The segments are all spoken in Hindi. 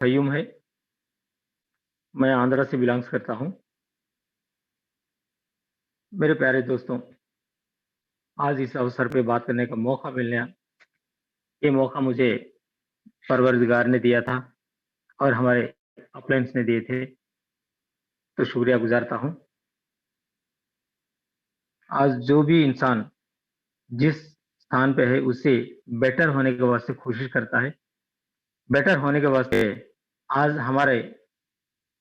फ़य्यूम है। मैं आंध्र से बिलॉन्ग्स करता हूँ। मेरे प्यारे दोस्तों, आज इस अवसर पे बात करने का मौका मिलना, ये मौका मुझे परवरदिगार ने दिया था और हमारे अपलाइंस ने दिए थे, तो शुक्रिया गुज़ारता हूँ। आज जो भी इंसान जिस स्थान पे है, उससे बेटर होने के वास्ते कोशिश करता है। बेटर होने के वास्ते आज हमारे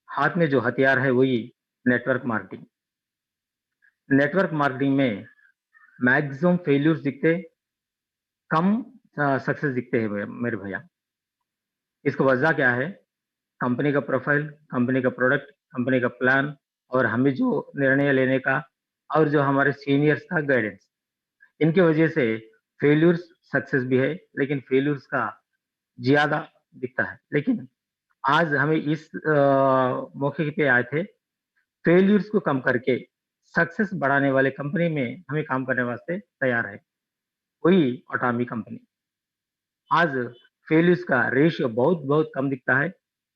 हाथ में जो हथियार है, वही नेटवर्क मार्केटिंग। नेटवर्क मार्केटिंग में मैक्सिमम फेल्यूर्स दिखते, कम सक्सेस दिखते हैं मेरे भैया। इसका वजह क्या है? कंपनी का प्रोफाइल, कंपनी का प्रोडक्ट, कंपनी का प्लान और हमें जो निर्णय लेने का और जो हमारे सीनियर्स का गाइडेंस, इनकी वजह से फेल्यूर्स सक्सेस भी है, लेकिन फेल्यूर्स का ज़्यादा दिखता है। लेकिन आज हमें इस मौके पे आए थे, फेल्यूर्स को कम करके सक्सेस बढ़ाने वाले कंपनी में हमें काम करने वास्ते तैयार है, वही ऑटोमी कंपनी। आज फेल्यूर्स का रेशियो बहुत-बहुत कम दिखता है,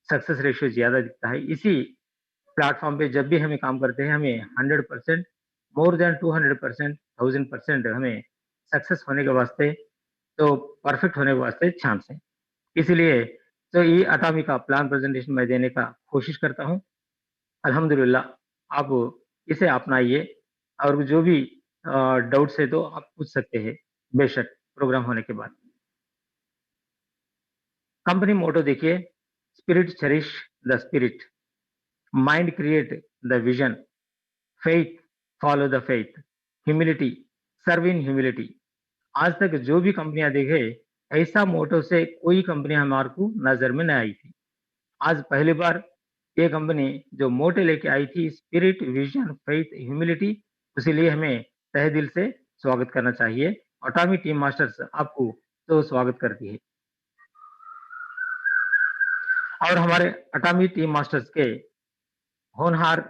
सक्सेस रेशियो ज़्यादा दिखता है। इसी प्लेटफ़ॉर्म पे जब भी हमें काम करते हैं, हमें 100% मोर दैन 200% 1000% हमें सक्सेस होने के वास्ते, तो परफेक्ट होने के वास्ते चांस है। इसीलिए तो ये अटामी का प्लान प्रेज़ेंटेशन मैं देने का कोशिश करता हूँ। अल्हम्दुलिल्लाह आप इसे अपनाइए और जो भी डाउट्स है तो आप पूछ सकते हैं, बेशक प्रोग्राम होने के बाद। कंपनी मोटो देखिए, spirit cherish the spirit, mind create the vision, faith follow the faith, humility serve in humility. आज तक जो भी कंपनियां देखे, ऐसा मोटो से कोई कंपनी हमारे को नजर में नहीं आई थी। आज पहली बार ये कंपनी जो मोटे लेके आई थी, स्पिरिट विजन फेथ ह्यूमिलिटी, इसीलिए हमें तहे दिल से स्वागत करना चाहिए। ऑटोमी टीम मास्टर्स आपको तो स्वागत करती है। और हमारे अटामी टीम मास्टर्स के होनहार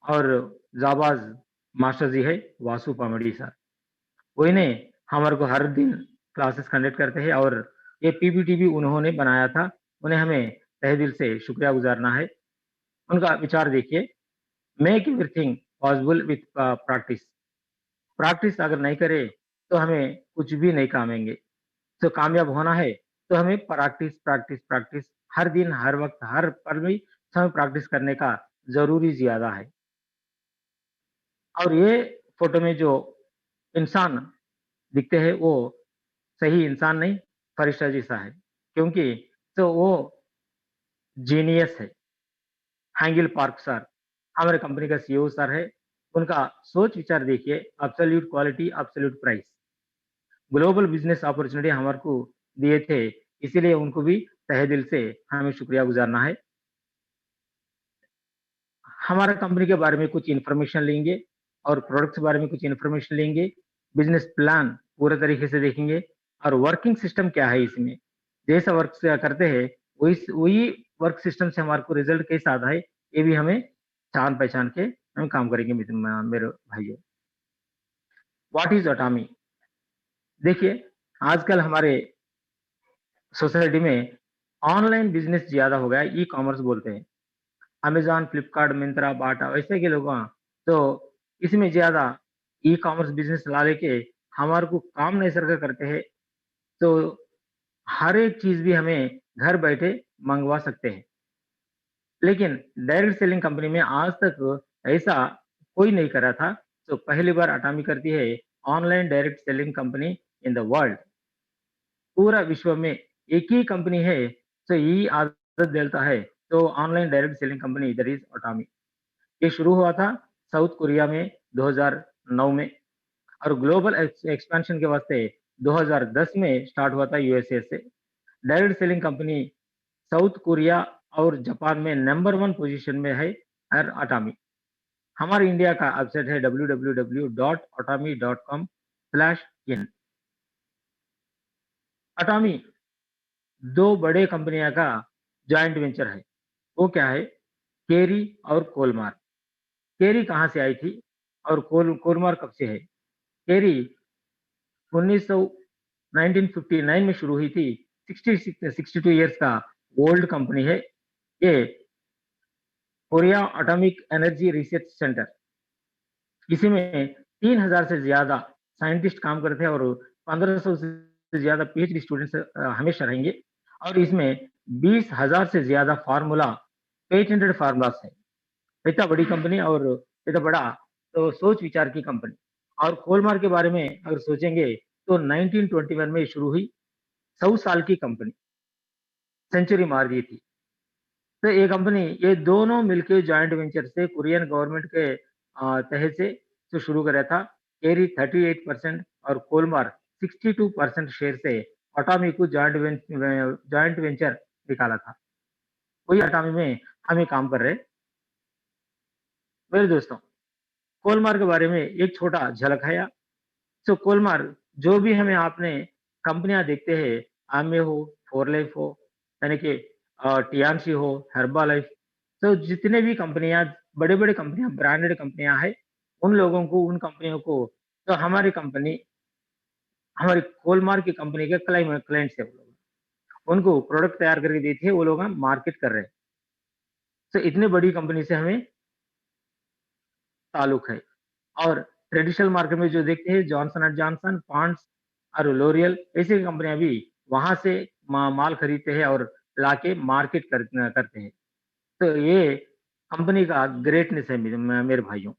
और जाबाज मास्टर जी है वासु पामड़ी सर। वही ने हमारे को हर दिन क्लासेस कंडक्ट करते हैं और ये पीपीटी भी उन्होंने बनाया था। उन्हें हमें तहे दिल से शुक्रिया गुजारना है। उनका विचार देखिए, make everything possible with practice. Practice अगर नहीं करे तो हमें कुछ भी नहीं कामेंगे। तो कामयाब होना है तो हमें प्रैक्टिस प्रैक्टिस प्रैक्टिस हर दिन, हर वक्त, हर पल में हमें प्रैक्टिस करने का ज़रूरी ज़्यादा है। और ये फ़ोटो में जो इंसान दिखते हैं, वो सही इंसान नहीं, फरिश्ता जैसा है। क्योंकि तो वो जीनियस है। हैंगिल पार्क सर, हमारे कंपनी का सीईओ सर है। उनका सोच विचार देखिए, absolute quality, absolute price. Global business opportunity हमारे को दिए थे, इसीलिए उनको भी तहे दिल से हमें शुक्रिया गुज़ारना है। हमारा कंपनी के बारे में कुछ इन्फॉर्मेशन लेंगे और प्रोडक्ट्स के बारे में कुछ इन्फॉर्मेशन लेंगे, बिज़नेस प्लान पूरे तरीके से देखेंगे और वर्किंग सिस्टम क्या है इसमें। जैसा वर्क स करते हैं, वही वर्क सिस्टम से हमारे को रिज़ल्ट कैसा आता है, ये भी हमें जान-पहचान के हम काम करेंगे मेरे भाइयों। What is otomy? देखिए, आजकल हमारे सोसाइटी में ऑनलाइन बिज़नेस ज़्यादा हो गया है, ई-कॉमर्स बोलते हैं। अमेज़न, फ्लिपकार्ट, मिंत्रा, बाटा वैसे के लोग तो इसमें ज़्यादा ई-कॉमर्स बिज़नेस ला लेके हमारे को काम नहीं सरकार करते हैं, तो हर एक चीज़ भी हमें घर बैठे मँगवा सकते हैं। लेकिन डायरेक्ट सेलिंग कंपनी में आज तक ऐसा कोई नहीं करा था, तो पहली बार अटामी करती है online direct selling company in the world. पूरा विश्व में एक ही कंपनी है, तो यही आदत देता है, तो online direct selling company that is otomy. ये शुरू हुआ था साउथ कोरिया में 2009 में और ग्लोबल एक्सपेंशन के वास्ते 2010 में स्टार्ट हुआ था यूएसए से। Direct selling company south Korea और जापान में नंबर 1 पोजीशन में है अटामी। हमारे इंडिया का वेबसाइट है www.atomy.com/in। अटामी 2 बड़े कंपनियां का जॉइंट वेंचर है। वो क्या है? केरी और कोलमार। केरी कहाँ से आई थी और कोलमार कब से है? केरी 1959 में शुरू हुई थी। 62 इयर्स का गोल्ड कंपनी है। ये Korea atomic energy research centre, इसी में 3000 से ज्यादा साइंटिस्ट काम करते हैं और 1500 से ज्यादा पीएचडी स्टूडेंट्स हमेशा रहेंगे। और इसमें 20,000 से ज्यादा फार्मूला पेटेंटेड फार्मूलास है। इतना बड़ी कंपनी और इतना बड़ा तो सोच विचार की कंपनी। और कोलमार के बारे में अगर सोचेंगे तो 1921 में शुरू हुई, 100 साल की कंपनी, सेंचुरी मार दी थी। तो ये कंपनी, ये दोनों मिलके जॉइंट वेंचर से कोरियन गवर्नमेंट के तहत से जो शुरू करा था। केरी 38% और कोलमार 62% शेयर से अटामी को जॉइंट वेंचर निकाला था। वही अटामी में हम ये काम कर रहे हैं। मेरे दोस्तों, कोलमार के बारे में एक छोटा झलक है। तो कोलमार, जो भी हमें आपने कंपनियां देखते हैं, आमे हो, फोरलाइफ हो, यानी कि टियानशी हो, हर्बालाइफ, तो जितने भी कंपनियां, बड़े बड़े कंपनियां, ब्रांडेड कंपनियां हैं, उन लोगों को, उन कंपनियों को, तो हमारी कंपनी, हमारी कोलमार की कंपनी के क्लाइंट्स है वो लोग, उनको प्रोडक्ट तैयार करके देती है, वो लोग हम मार्केट कर रहे हैं। तो इतनी बड़ी कंपनी से हमें ताल्लुक है। और ट्रेडिशनल मार्केट में जो देखते हैं, जॉनसन एंड जॉनसन, पॉन्ड्स और लोरियल, ऐसी कंपनियां भी वहां से माल खरीदते हैं और लाके मार्केट करते हैं। तो ये कंपनी का ग्रेटनेस है मेरे भाइयों।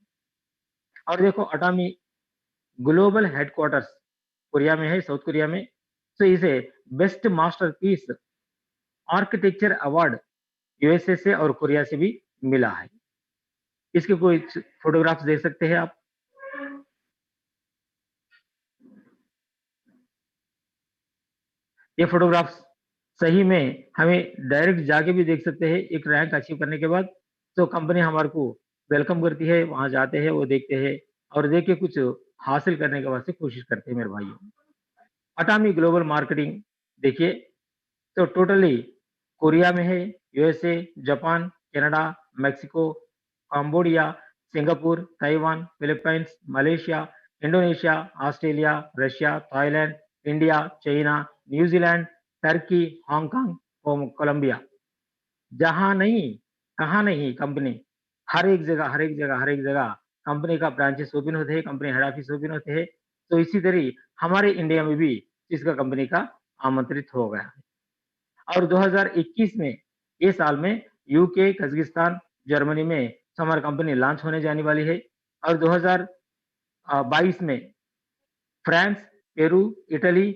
और देखो, अटामी ग्लोबल हेडक्वार्टर्स कोरिया में है, साउथ कोरिया में। तो इसे best masterpiece architecture award USA से और कोरिया से भी मिला है। इसके कोई फोटोग्राफ्स देख सकते हैं आप। ये फोटोग्राफ्स सही में हमें डायरेक्ट जाके भी देख सकते हैं, एक रैंक अचीव करने के बाद। तो कंपनी हमारे को वेलकम करती है, वहां जाते हैं, वो देखते हैं और देख के कुछ हासिल करने के वास्ते कोशिश करते हैं मेरे भाइयों। अटामी ग्लोबल मार्केटिंग देखिए, तो टोटली कोरिया में है, USA, Japan, Canada, Mexico, Cambodia, Singapore, Taiwan, Philippines, Malaysia, Indonesia, Australia, Russia, Thailand, India, China, New Zealand, Turkey, Hong Kong और कोलंबिया। जहां नहीं, कहाँ नहीं, कंपनी हर एक जगह, हर एक जगह, हर एक जगह कंपनी का ब्रांचेस ओपन होते हैं, कंपनी हेड ऑफिस ओपन होते हैं। तो इसी तरह हमारे इंडिया में भी इसका कंपनी का आमंत्रित हो गया है। और 2021 में, ये साल में यूके, कजाकिस्तान, जर्मनी में हमारी कंपनी लॉन्च होने जाने वाली है। और 2022 में फ्रांस, पेरू, इटली,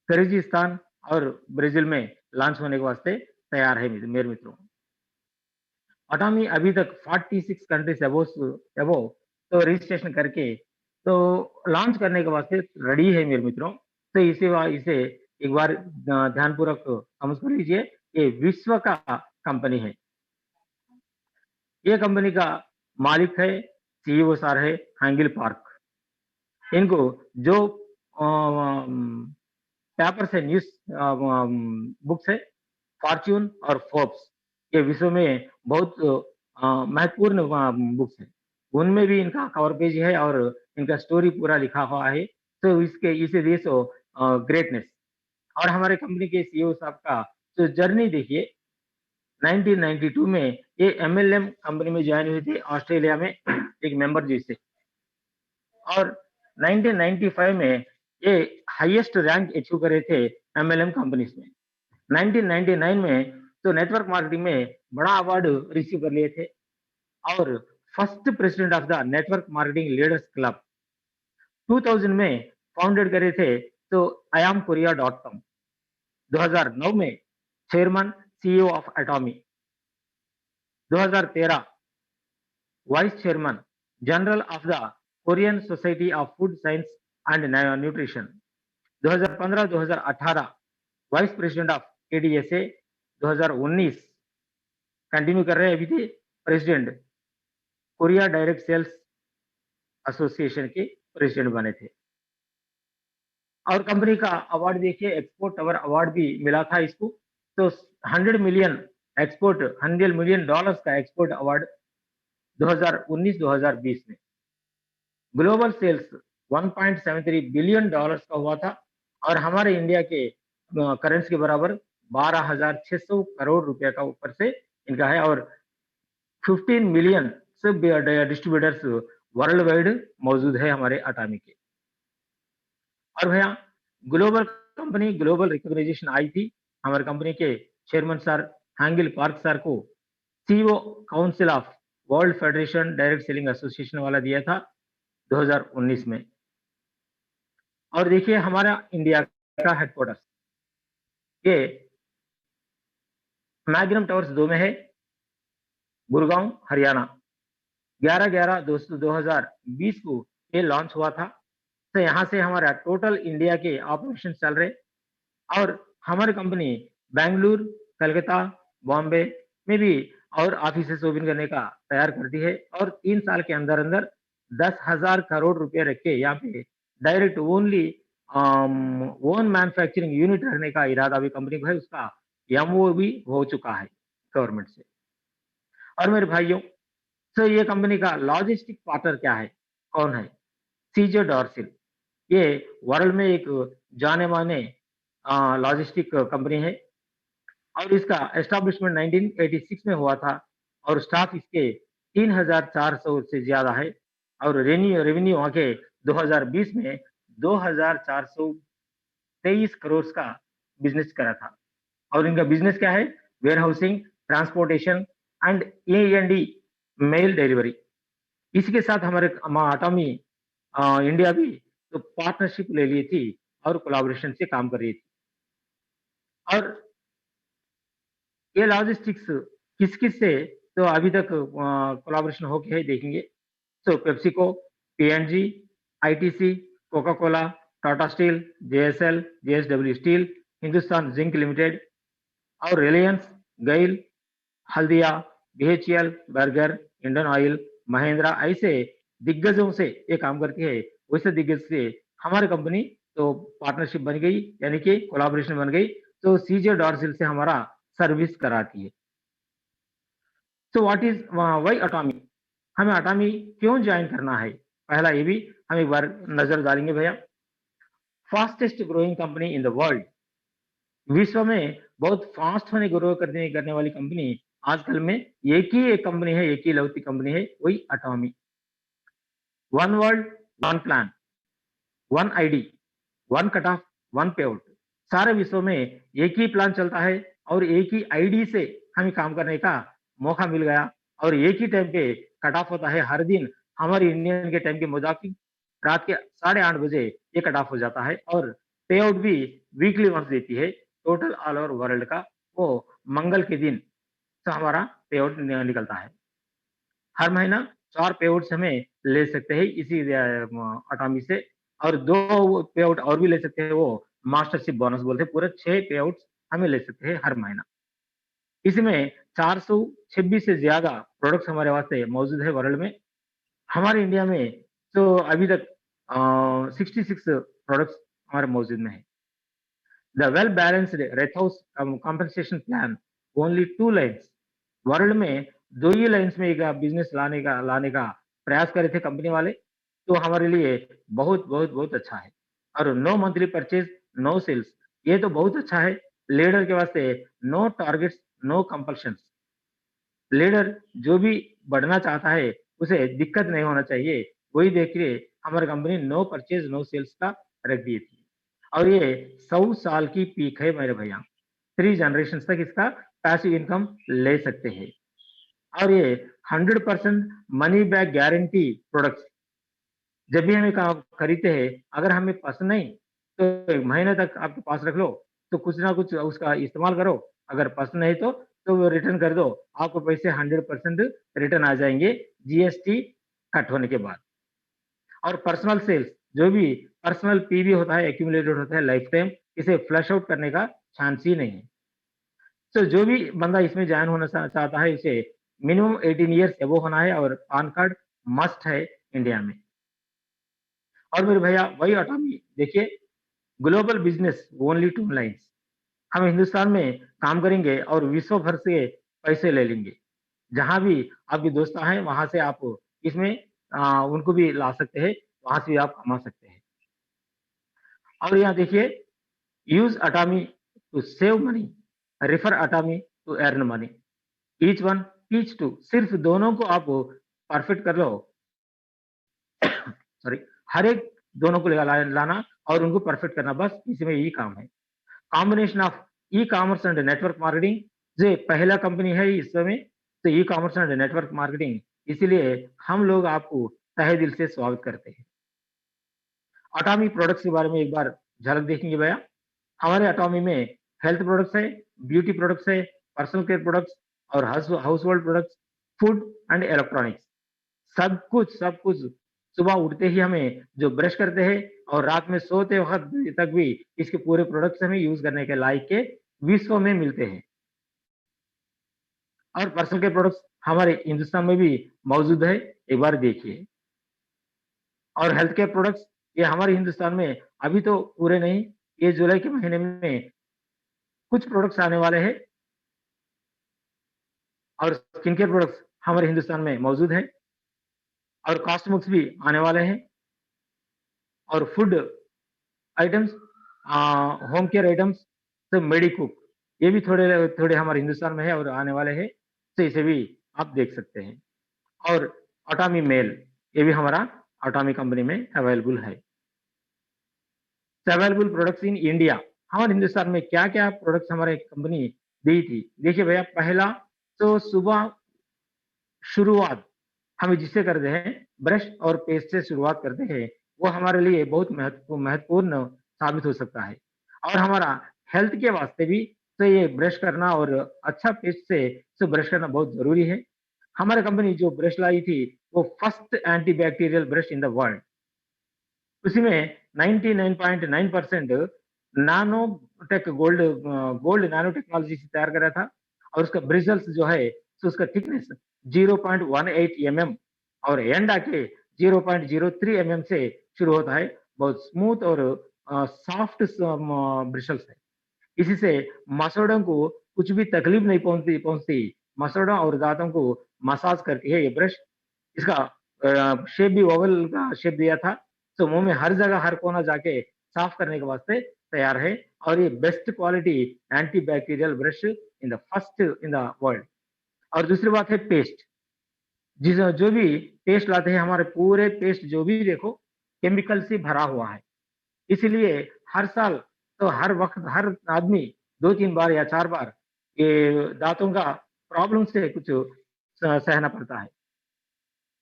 किर्गिस्तान और ब्राजील में लॉन्च होने के वास्ते तैयार है मेरे मित्रों। अटामी अभी तक 46 कंट्रीज अबोव तो रजिस्ट्रेशन करके तो लॉन्च करने के वास्ते रेडी है मेरे मित्रों। तो इसे एक बार ध्यानपूर्वक समझ कर लीजिए, ये विश्व का कंपनी है। ये कंपनी का मालिक है, सीईओ सर है हैंगिल पार्क। इनको जो पेपर्स है, न्यूज़ बुक्स है, फॉर्च्यून और फोर्ब्स, ये विश्व में बहुत महत्वपूर्ण बुक्स है। उनमें भी इनका कवर पेज है और इनका स्टोरी पूरा लिखा हुआ है। तो इसके इसे देखो ग्रेटनेस। और हमारे कंपनी के सीईओ साहब का जो जर्नी देखिए, 1992 में ये एमएलएम कंपनी में ज्वाइन हुए थे, ऑस्ट्रेलिया में एक मेंबर जी से। और 1995 में ये हाईएस्ट रैंक अचीव करे थे एमएलएम कंपनीज में। 1999 में तो नेटवर्क मार्केटिंग में बड़ा अवार्ड रिसीव कर लिए थे। और first president of the network marketing leaders club 2000 में फाउंडेड करे थे। तो iamkorea.com 2009 में chairman CEO of Atomy, 2013 vice chairman general of the Korean society of food science and nutrition, 2015-2018 vice president of KDSA, 2019 continue कर रहे हैं अभी थे president Korea direct sales association के प्रेसिडेंट बने थे। और कंपनी का अवार्ड देखिए, एक्सपोर्ट टावर अवार्ड भी मिला था इसको। तो 100 मिलियन एक्सपोर्ट, $100 मिलियन का एक्सपोर्ट अवार्ड 2019-2020 में। ग्लोबल सेल्स $1.73 बिलियन का हुआ था। और हमारे इंडिया के करेंसी के बराबर 12,600 करोड़ रुपए का ऊपर से इनका है और 15 मिलियन सब डिस्ट्रीब्यूटर्स वर्ल्ड वाइड मौजूद है हमारे अटामी के। और भैया ग्लोबल कंपनी ग्लोबल रिकॉग्नाइजेशन आई थी हमारे कंपनी के चेयरमैन सर हैंगिल पार्क सर को CEO council of world federation direct selling association वाला दिया था 2019 में। और देखिए हमारा इंडिया का हेडक्वार्टर्स ये मैग्नम टावर्स 2 में है, गुड़गांव हरियाणा। 11/11/2020 को ये लॉन्च हुआ था। तो यहाँ से हमारा टोटल इंडिया के ऑपरेशन चल रहे और हमारी कंपनी बेंगलुरु, कलकत्ता, बॉम्बे में भी और ऑफिसेस ओपन करने का तैयार करती है और 3 साल के अंदर-अंदर 10,000 करोड़ रुपए रख के यहाँ पे direct only own manufacturing unit रखने का इरादा भी कंपनी को है, उसका एमओयू भी हो चुका है गवर्नमेंट से। और मेरे भाइयों, तो ये कंपनी का लॉजिस्टिक पार्टनर क्या है? कौन है? सीजे डॉर्सिल। ये वर्ल्ड में एक जाने-माने लॉजिस्टिक कंपनी है और इसका एस्टेब्लिशमेंट 1986 में हुआ था और स्टाफ इसके 3,400 से ज़्यादा है और रेवेन्यू वहाँ के 2020 में 2,423 करोड़ का बिज़नेस करा था। और इनका बिज़नेस क्या है? Warehousing, transportation and A and D mail delivery. इसी के साथ हमारे अटामी इंडिया भी तो पार्टनरशिप ले ली थी और कोलैबोरेशन से काम कर रही थी। और ये लॉजिस्टिक्स किस-किस से तो अभी तक कोलैबोरेशन हो के है देखेंगे। तो PepsiCo, P and G, ITC, Coca Cola, Tata steel, JSL, JSW steel, Hindustan zinc limited और Reliance, GAIL, Haldia, BHEL, Berger, Indian oil, Mahindra ऐसे दिग्गजों से ये काम करती है। वैसे दिग्गज से हमारी कंपनी तो पार्टनरशिप बन गई यानी कि कोलैबोरेशन बन गई तो सीजे डॉर्सिल से हमारा सर्विस कराती है। तो व्हाट इज़ व्हाई अटामी? हमें अटामी क्यों जॉइन करना है? पहला ये भी हम एक बार नज़र डालेंगे भैया। Fastest growing company in the world. विश्व में बहुत फास्ट होने ग्रो करने वाली कंपनी आजकल में एक कंपनी है, एक ही लौती कंपनी है, वही Atomy. One world, one plan, one ID, one cut off, one pay out. सारे विश्व में एक ही प्लान चलता है और एक ही आईडी से हमें काम करने का मौका मिल गया और एक ही टाइम पे कट ऑफ होता है हर दिन हमारे इंडियन के टाइम के मुताबिक रात के 8:30 बजे ये कट ऑफ हो जाता है और पे आउट भी वीकली वंस देती है टोटल ऑल ओवर वर्ल्ड का। वो मंगल के दिन तो हमारा पे आउट निकलता है। हर महीना 4 पे आउट्स हमें ले सकते हैं इसी अटामी से और 2 पे आउट और भी ले सकते हैं, वो मास्टरशिप बोनस बोलते हैं। पूरे 6 पे आउट्स हमें ले सकते हैं हर महीना। इसमें 426 से ज़्यादा प्रोडक्ट्स हमारे वास्ते मौजूद है वर्ल्ड में। हमारे इंडिया में तो अभी तक 66 प्रोडक्ट्स हमारे मौजूद में है। द वेल बैलेंस्ड रेथाउस compensation plan only 2 lines. World में 2 ही लाइन्स में एक बिज़नेस लाने का प्रयास करे थे कंपनी वाले, तो हमारे लिए बहुत अच्छा है। और no monthly purchase, no sales, ये तो बहुत अच्छा है। लीडर के वास्ते no targets, no compulsions. Leader जो भी बढ़ना चाहता है, उसे दिक्कत नहीं होना चाहिए। वही देख के हमारी company no purchase, no sales का रख दी थी। और ये 100 साल की पीक है मेरे भैया। 3 जनरेशंस तक इसका पैसिव इनकम ले सकते हैं। और ये 100% मनी बैक गारंटी प्रोडक्ट्स जब भी हम ये काम खरीदते हैं, अगर हमें पसंद नहीं, तो 1 महीने तक आपके पास रख लो, तो कुछ ना कुछ उसका इस्तेमाल करो। अगर पसंद नहीं तो वो रिटर्न कर दो। आपको पैसे 100% रिटर्न आ जाएँगे, जीएसटी कट होने के बाद। और पर्सनल सेल्स, जो भी पर्सनल पीवी होता है, एक्यूमुलेटेड होता है लाइफ टाइम, इसे फ्लश आउट करने का चांस ही नहीं है। तो जो भी बंदा इसमें जॉइन होना चाहता है, उसे मिनिमम 18 इयर्स अबव होना है और पैन कार्ड मस्ट है इंडिया में। और मेरे भैया वही अटामी देखिए, ग्लोबल बिज़नेस ओनली 2 लाइन्स। हम हिंदुस्तान में काम करेंगे और विश्व भर से पैसे ले लेंगे। जहाँ भी आपके दोस्त हैं, वहाँ से आप इसमें उनको भी ला सकते हैं, वहाँ से भी आप कमा सकते हैं। और यहाँ देखिए, use Atomy to save money. Refer Atomy to earn money, each one teach two, सिर्फ दोनों को आप परफेक्ट कर लो, सॉरी, हर एक दोनों को लाना और उनको परफेक्ट करना, बस इसी में यही काम है। Combination of e commerce and network marketing, जो पहला कंपनी है इस समय, तो e commerce and network marketing, इसीलिए हम लोग आपको तहे दिल से स्वागत करते हैं। अटॉमी प्रोडक्ट्स के बारे में एक बार झलक देखेंगे भैया। हमारे अटॉमी में हेल्थ प्रोडक्ट्स है, ब्यूटी प्रोडक्ट्स है, पर्सनल केयर प्रोडक्ट्स और house hold products, food and electronics, सब कुछ सुबह उठते ही हमें जो ब्रश करते हैं और रात में सोते वक़्त तक भी इसके पूरे प्रोडक्ट्स हमें यूज़ करने के लायक के विश्व में मिलते हैं। और पर्सनल केयर प्रोडक्ट्स हमारे हिंदुस्तान में भी मौजूद है, एक बार देखिए। और हेल्थ केयर प्रोडक्ट्स ये हमारे हिंदुस्तान में अभी तो पूरे नहीं, ये जुलाई के महीने में कुछ प्रोडक्ट्स आने वाले हैं और स्किन केयर प्रोडक्ट्स हमारे हिंदुस्तान में मौजूद हैं और कॉस्मेटिक्स भी आने वाले हैं और food items, home care items, तो मेडिकुक, ये भी थोड़े थोड़े हमारे हिंदुस्तान में है और आने वाले हैं, तो इसे भी आप देख सकते हैं। और अटामी मेल, ये भी हमारा अटामी कंपनी में अवेलेबल है। अवेलेबल प्रोडक्ट्स इन इंडिया, हमारे हिंदुस्तान में क्या-क्या प्रोडक्ट्स हमारे कंपनी दी थी। देखिए भैया, पहला तो सुबह शुरुआत हम जिससे करते हैं, ब्रश और पेस्ट से शुरुआत करते हैं, वो हमारे लिए बहुत महत्वपूर्ण साबित हो सकता है। और हमारा हेल्थ के वास्ते भी तो ये ब्रश करना और अच्छा पेस्ट से ब्रश करना बहुत ज़रूरी है। हमारी कंपनी जो ब्रश लाई थी, वो first antibacterial brush in the world. उसी में 99.9% गोल्ड नैनो टेक्नोलॉजी से तैयार करा था और उसका ब्रिजल्स जो है, तो उसका थिकनेस 0.18 एमएम और एंड आके 0.03 एमएम से शुरू होता है। बहुत स्मूथ और सॉफ्ट ब्रिशल्स है। इसी से मसोड़ों को कुछ भी तकलीफ नहीं पहुँचती। मसोड़ों और दाँतों को मसाज करती है ये ब्रश। इसका शेप भी ओवल का शेप दिया था, तो मुँह में हर जगह, हर कोना जाके साफ करने के वास्ते तैयार है और ये best quality antibacterial brush in the first in the world. और दूसरी बात है पेस्ट, जो भी पेस्ट लाते हैं, हमारे पूरे पेस्ट जो भी देखो केमिकल से भरा हुआ है। इसीलिए हर साल तो हर वक़्त हर आदमी 2-3 बार या 4 बार ये दाँतों का प्रॉब्लम से कुछ सहना पड़ता है।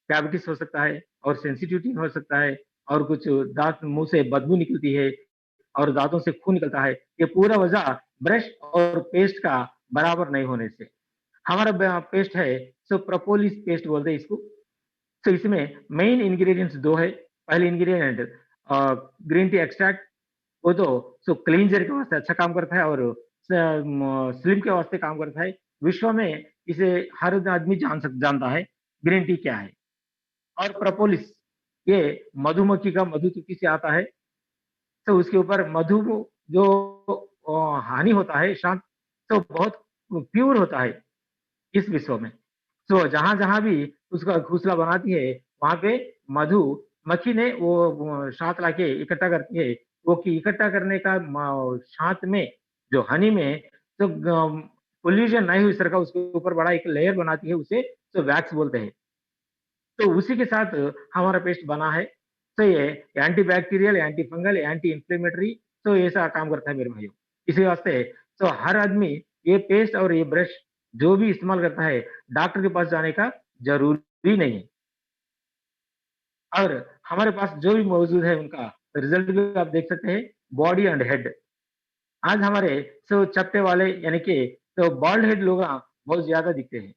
कैविटीज़ हो सकता है और सेंसिटिविटी हो सकता है और कुछ दाँत मुँह से बदबू निकलती है और दाँतों से खून निकलता है। ये पूरा वजह ब्रश और पेस्ट का बराबर नहीं होने से। हमारा पेस्ट है सो प्रोपोलिस पेस्ट बोलते हैं इसको। तो इसमें मेन इंग्रीडिएंट्स 2 है। पहले इंग्रीडिएंट ग्रीन टी एक्सट्रैक्ट, वो तो क्लींजर के वास्ते अच्छा काम करता है और स्लिम के वास्ते काम करता है। विश्व में इसे हर आदमी जानता है ग्रीन टी क्या है। और प्रोपोलिस, ये मधुमक्खी का मधु चूँकि से आता है, तो उसके ऊपर मधु जो हानि होता है शांत, तो बहुत प्योर होता है इस विश्व में। तो जहाँ-जहाँ भी उसका घोंसला बनाती है, वहाँ पे मधुमक्खी ने वो शहद लाके इकट्ठा करती है। वो कि इकट्ठा करने का शहद में, जो हनी में तो पॉल्यूशन नहीं हो इस तरह का, उसके ऊपर बड़ा एक लेयर बनाती है, उसे तो वैक्स बोलते हैं। तो उसी के साथ हमारा पेस्ट बना है। तो ये anti bacterial, anti fungal, anti inflammatory, तो ऐसा काम करता है मेरे भाइयों। इसी वास्ते तो हर आदमी ये पेस्ट और ये ब्रश जो भी इस्तेमाल करता है, डॉक्टर के पास जाने का ज़रूरी नहीं है। और हमारे पास जो भी मौजूद है उनका रिज़ल्ट भी आप देख सकते हैं, बॉडी एंड हेड। आज हमारे चप्पे वाले यानी कि बाल्ड हेड लोग बहुत ज़्यादा दिखते हैं।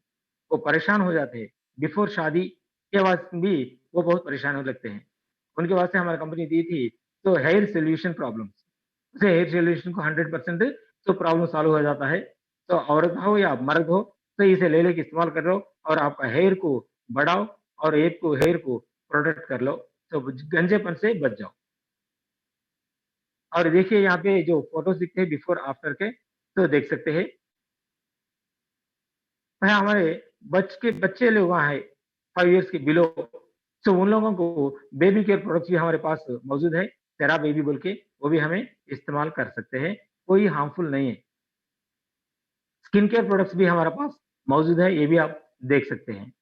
वो परेशान हो जाते हैं। बिफ़ोर शादी के बाद भी वो बहुत परेशान होने लगते हैं। उनके वास्ते हमारी कंपनी दी थी तो हेयर सॉल्यूशन प्रॉब्लम्स। उसे हेयर सॉल्यूशन को 100% तो प्रॉब्लम सॉल्व हो जाता है। तो औरत हो या मर्द हो, तो इसे ले लेके इस्तेमाल कर लो और आपका हेयर को बढ़ाओ और हेयर को प्रोटेक्ट कर लो, तो गंजेपन से बच जाओ। और देखिए यहाँ पे जो फ़ोटोज़ दिखते हैं बिफ़ोर आफ्टर के, तो देख सकते हैं। वह हमारे बच्चे लोग वहाँ हैं 5 इयर्स के बिलो, तो उन लोगों को बेबी केयर प्रोडक्ट्स भी हमारे पास मौजूद है। तेरा बेबी बोल के, वो भी हमें इस्तेमाल कर सकते हैं, कोई हार्मफुल नहीं है। स्किन केयर प्रोडक्ट्स भी हमारे पास मौजूद है, ये भी आप देख सकते हैं।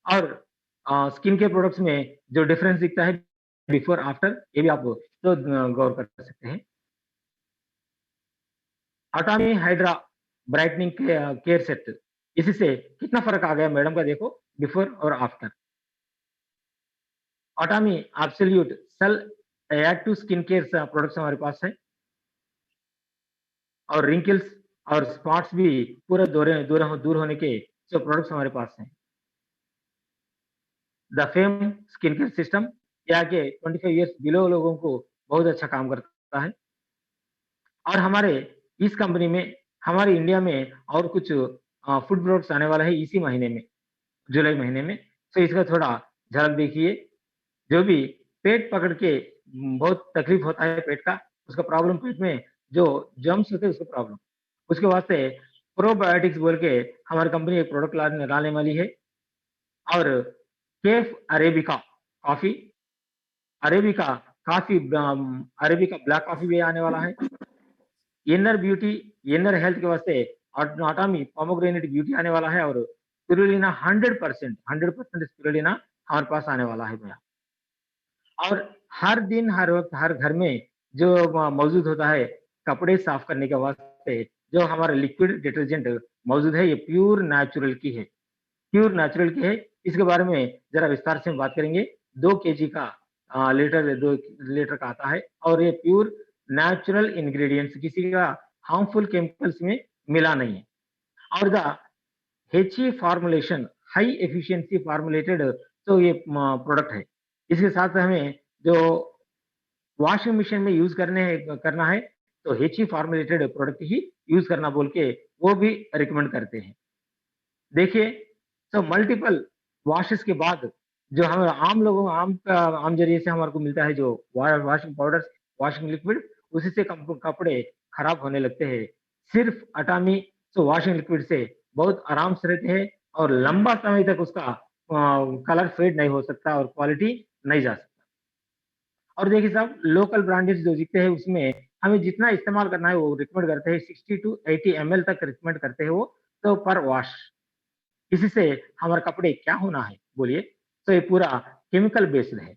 और स्किन केयर प्रोडक्ट्स में जो डिफरेंस दिखता है बिफोर आफ्टर, ये भी आप तो गौर कर सकते हैं। Atami hydra brightening care set, इसी से कितना फ़र्क आ गया मैडम का देखो, बिफोर और after. Atomy absolute cell active skin care products हमारे पास है, और रिंकल्स और स्पॉट्स भी पूरे दूर होने के जो प्रोडक्ट्स हमारे पास हैं। The fame skin care system, ये आके 25 इयर्स बिलो लोगों को बहुत अच्छा काम करता है। और हमारे इस कंपनी में, हमारे इंडिया में और कुछ फूड प्रोडक्ट्स आने वाला है इसी महीने में, जुलाई महीने में। तो इसका थोड़ा झलक देखिए। जो भी पेट पकड़ के बहुत तकलीफ होता है पेट का, उसका प्रॉब्लम, पेट में जो जर्म्स होते हैं उसका प्रॉब्लम, उसके वास्ते प्रोबायोटिक्स बोल के हमारी कंपनी एक प्रोडक्ट लाने वाली है। और cafe Arabica coffee, Arabica Arabica black coffee भी आने वाला है। इनर ब्यूटी, इनर हेल्थ के वास्ते अटामी पोमोग्रेनेट ब्यूटी आने वाला है। और स्पिरुलिना 100% स्पिरुलिना हमारे पास आने वाला है भैया। और हर दिन, हर वक़्त, हर घर में जो मौजूद होता है कपड़े साफ करने के वास्ते, जो हमारा लिक्विड डिटर्जेंट मौजूद है, ये प्योर नेचुरल की है, प्योर नेचुरल की है। इसके बारे में ज़रा विस्तार से हम बात करेंगे। 2 केजी का 2 लीटर का आता है, और ये प्योर नेचुरल इंग्रीडिएंट्स, किसी का हार्मफुल केमिकल्स में मिला नहीं है। और द हेची फॉर्मुलेशन, हाई एफिशिएंसी फॉर्मुलेटेड, तो ये प्रोडक्ट है। इसके साथ हमें जो वॉशिंग मशीन में यूज़ करना है, तो हेची फॉर्मुलेटेड प्रोडक्ट ही यूज़ करना बोल के वो भी रिकमेंड करते हैं। देखिए, तो मल्टीपल वॉशेस के बाद जो हम आम ज़रिए से हमारे को मिलता है, जो वॉशिंग पाउडर, वॉशिंग लिक्विड, उसी से कपड़े खराब होने लगते हैं। सिर्फ़ अटामी तो वॉशिंग लिक्विड से बहुत आराम से रहते हैं, और लंबा समय तक उसका कलर फेड नहीं हो सकता और क्वालिटी नहीं जा सकता। और देखिए साहब, लोकल ब्रांडेड जो जितने हैं उसमें हमें जितना इस्तेमाल करना है वो रिकमेंड करते हैं, 60 टू 80 एमएल तक रिकमेंड करते हैं वो, तो पर वॉश। इसी से हमारे कपड़े क्या होना है बोलिए? तो ये पूरा केमिकल बेस्ड है।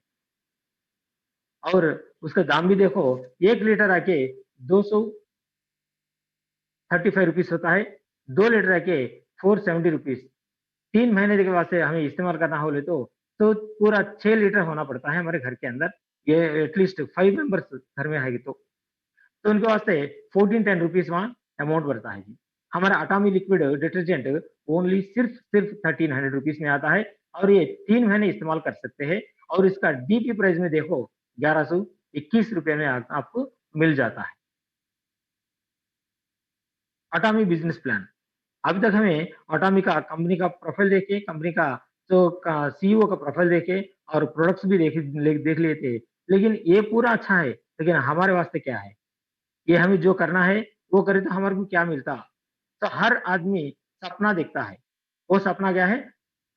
और उसका दाम भी देखो, 1 लीटर आके 235 रुपीस होता है, 2 लीटर आके 470 रुपीस। 3 महीने के वास्ते हमें इस्तेमाल करना हो ले तो पूरा 6 लीटर होना पड़ता है हमारे घर के अंदर। ये एटलीस्ट 5 मेंबर्स घर में है तो उनके वास्ते 1410 रुपीस वहाँ अमाउंट बढ़ता है जी। हमारा अटामी लिक्विड डिटर्जेंट ओनली सिर्फ 1300 रुपीस में आता है, और ये 3 महीने इस्तेमाल कर सकते हैं। और इसका डीपी प्राइस में देखो 1121 रुपए में आपको मिल जाता है। अटामी बिजनेस प्लान, अभी तक हमें अटामी का कंपनी का प्रोफाइल देके, कंपनी का जो सीईओ का प्रोफाइल देके और प्रोडक्ट्स भी देख लिए थे। लेकिन ये पूरा अच्छा है, लेकिन हमारे वास्ते क्या है? ये हमें जो करना है वो करे तो हमारे को क्या मिलता? तो हर आदमी सपना देखता है। वो सपना क्या है?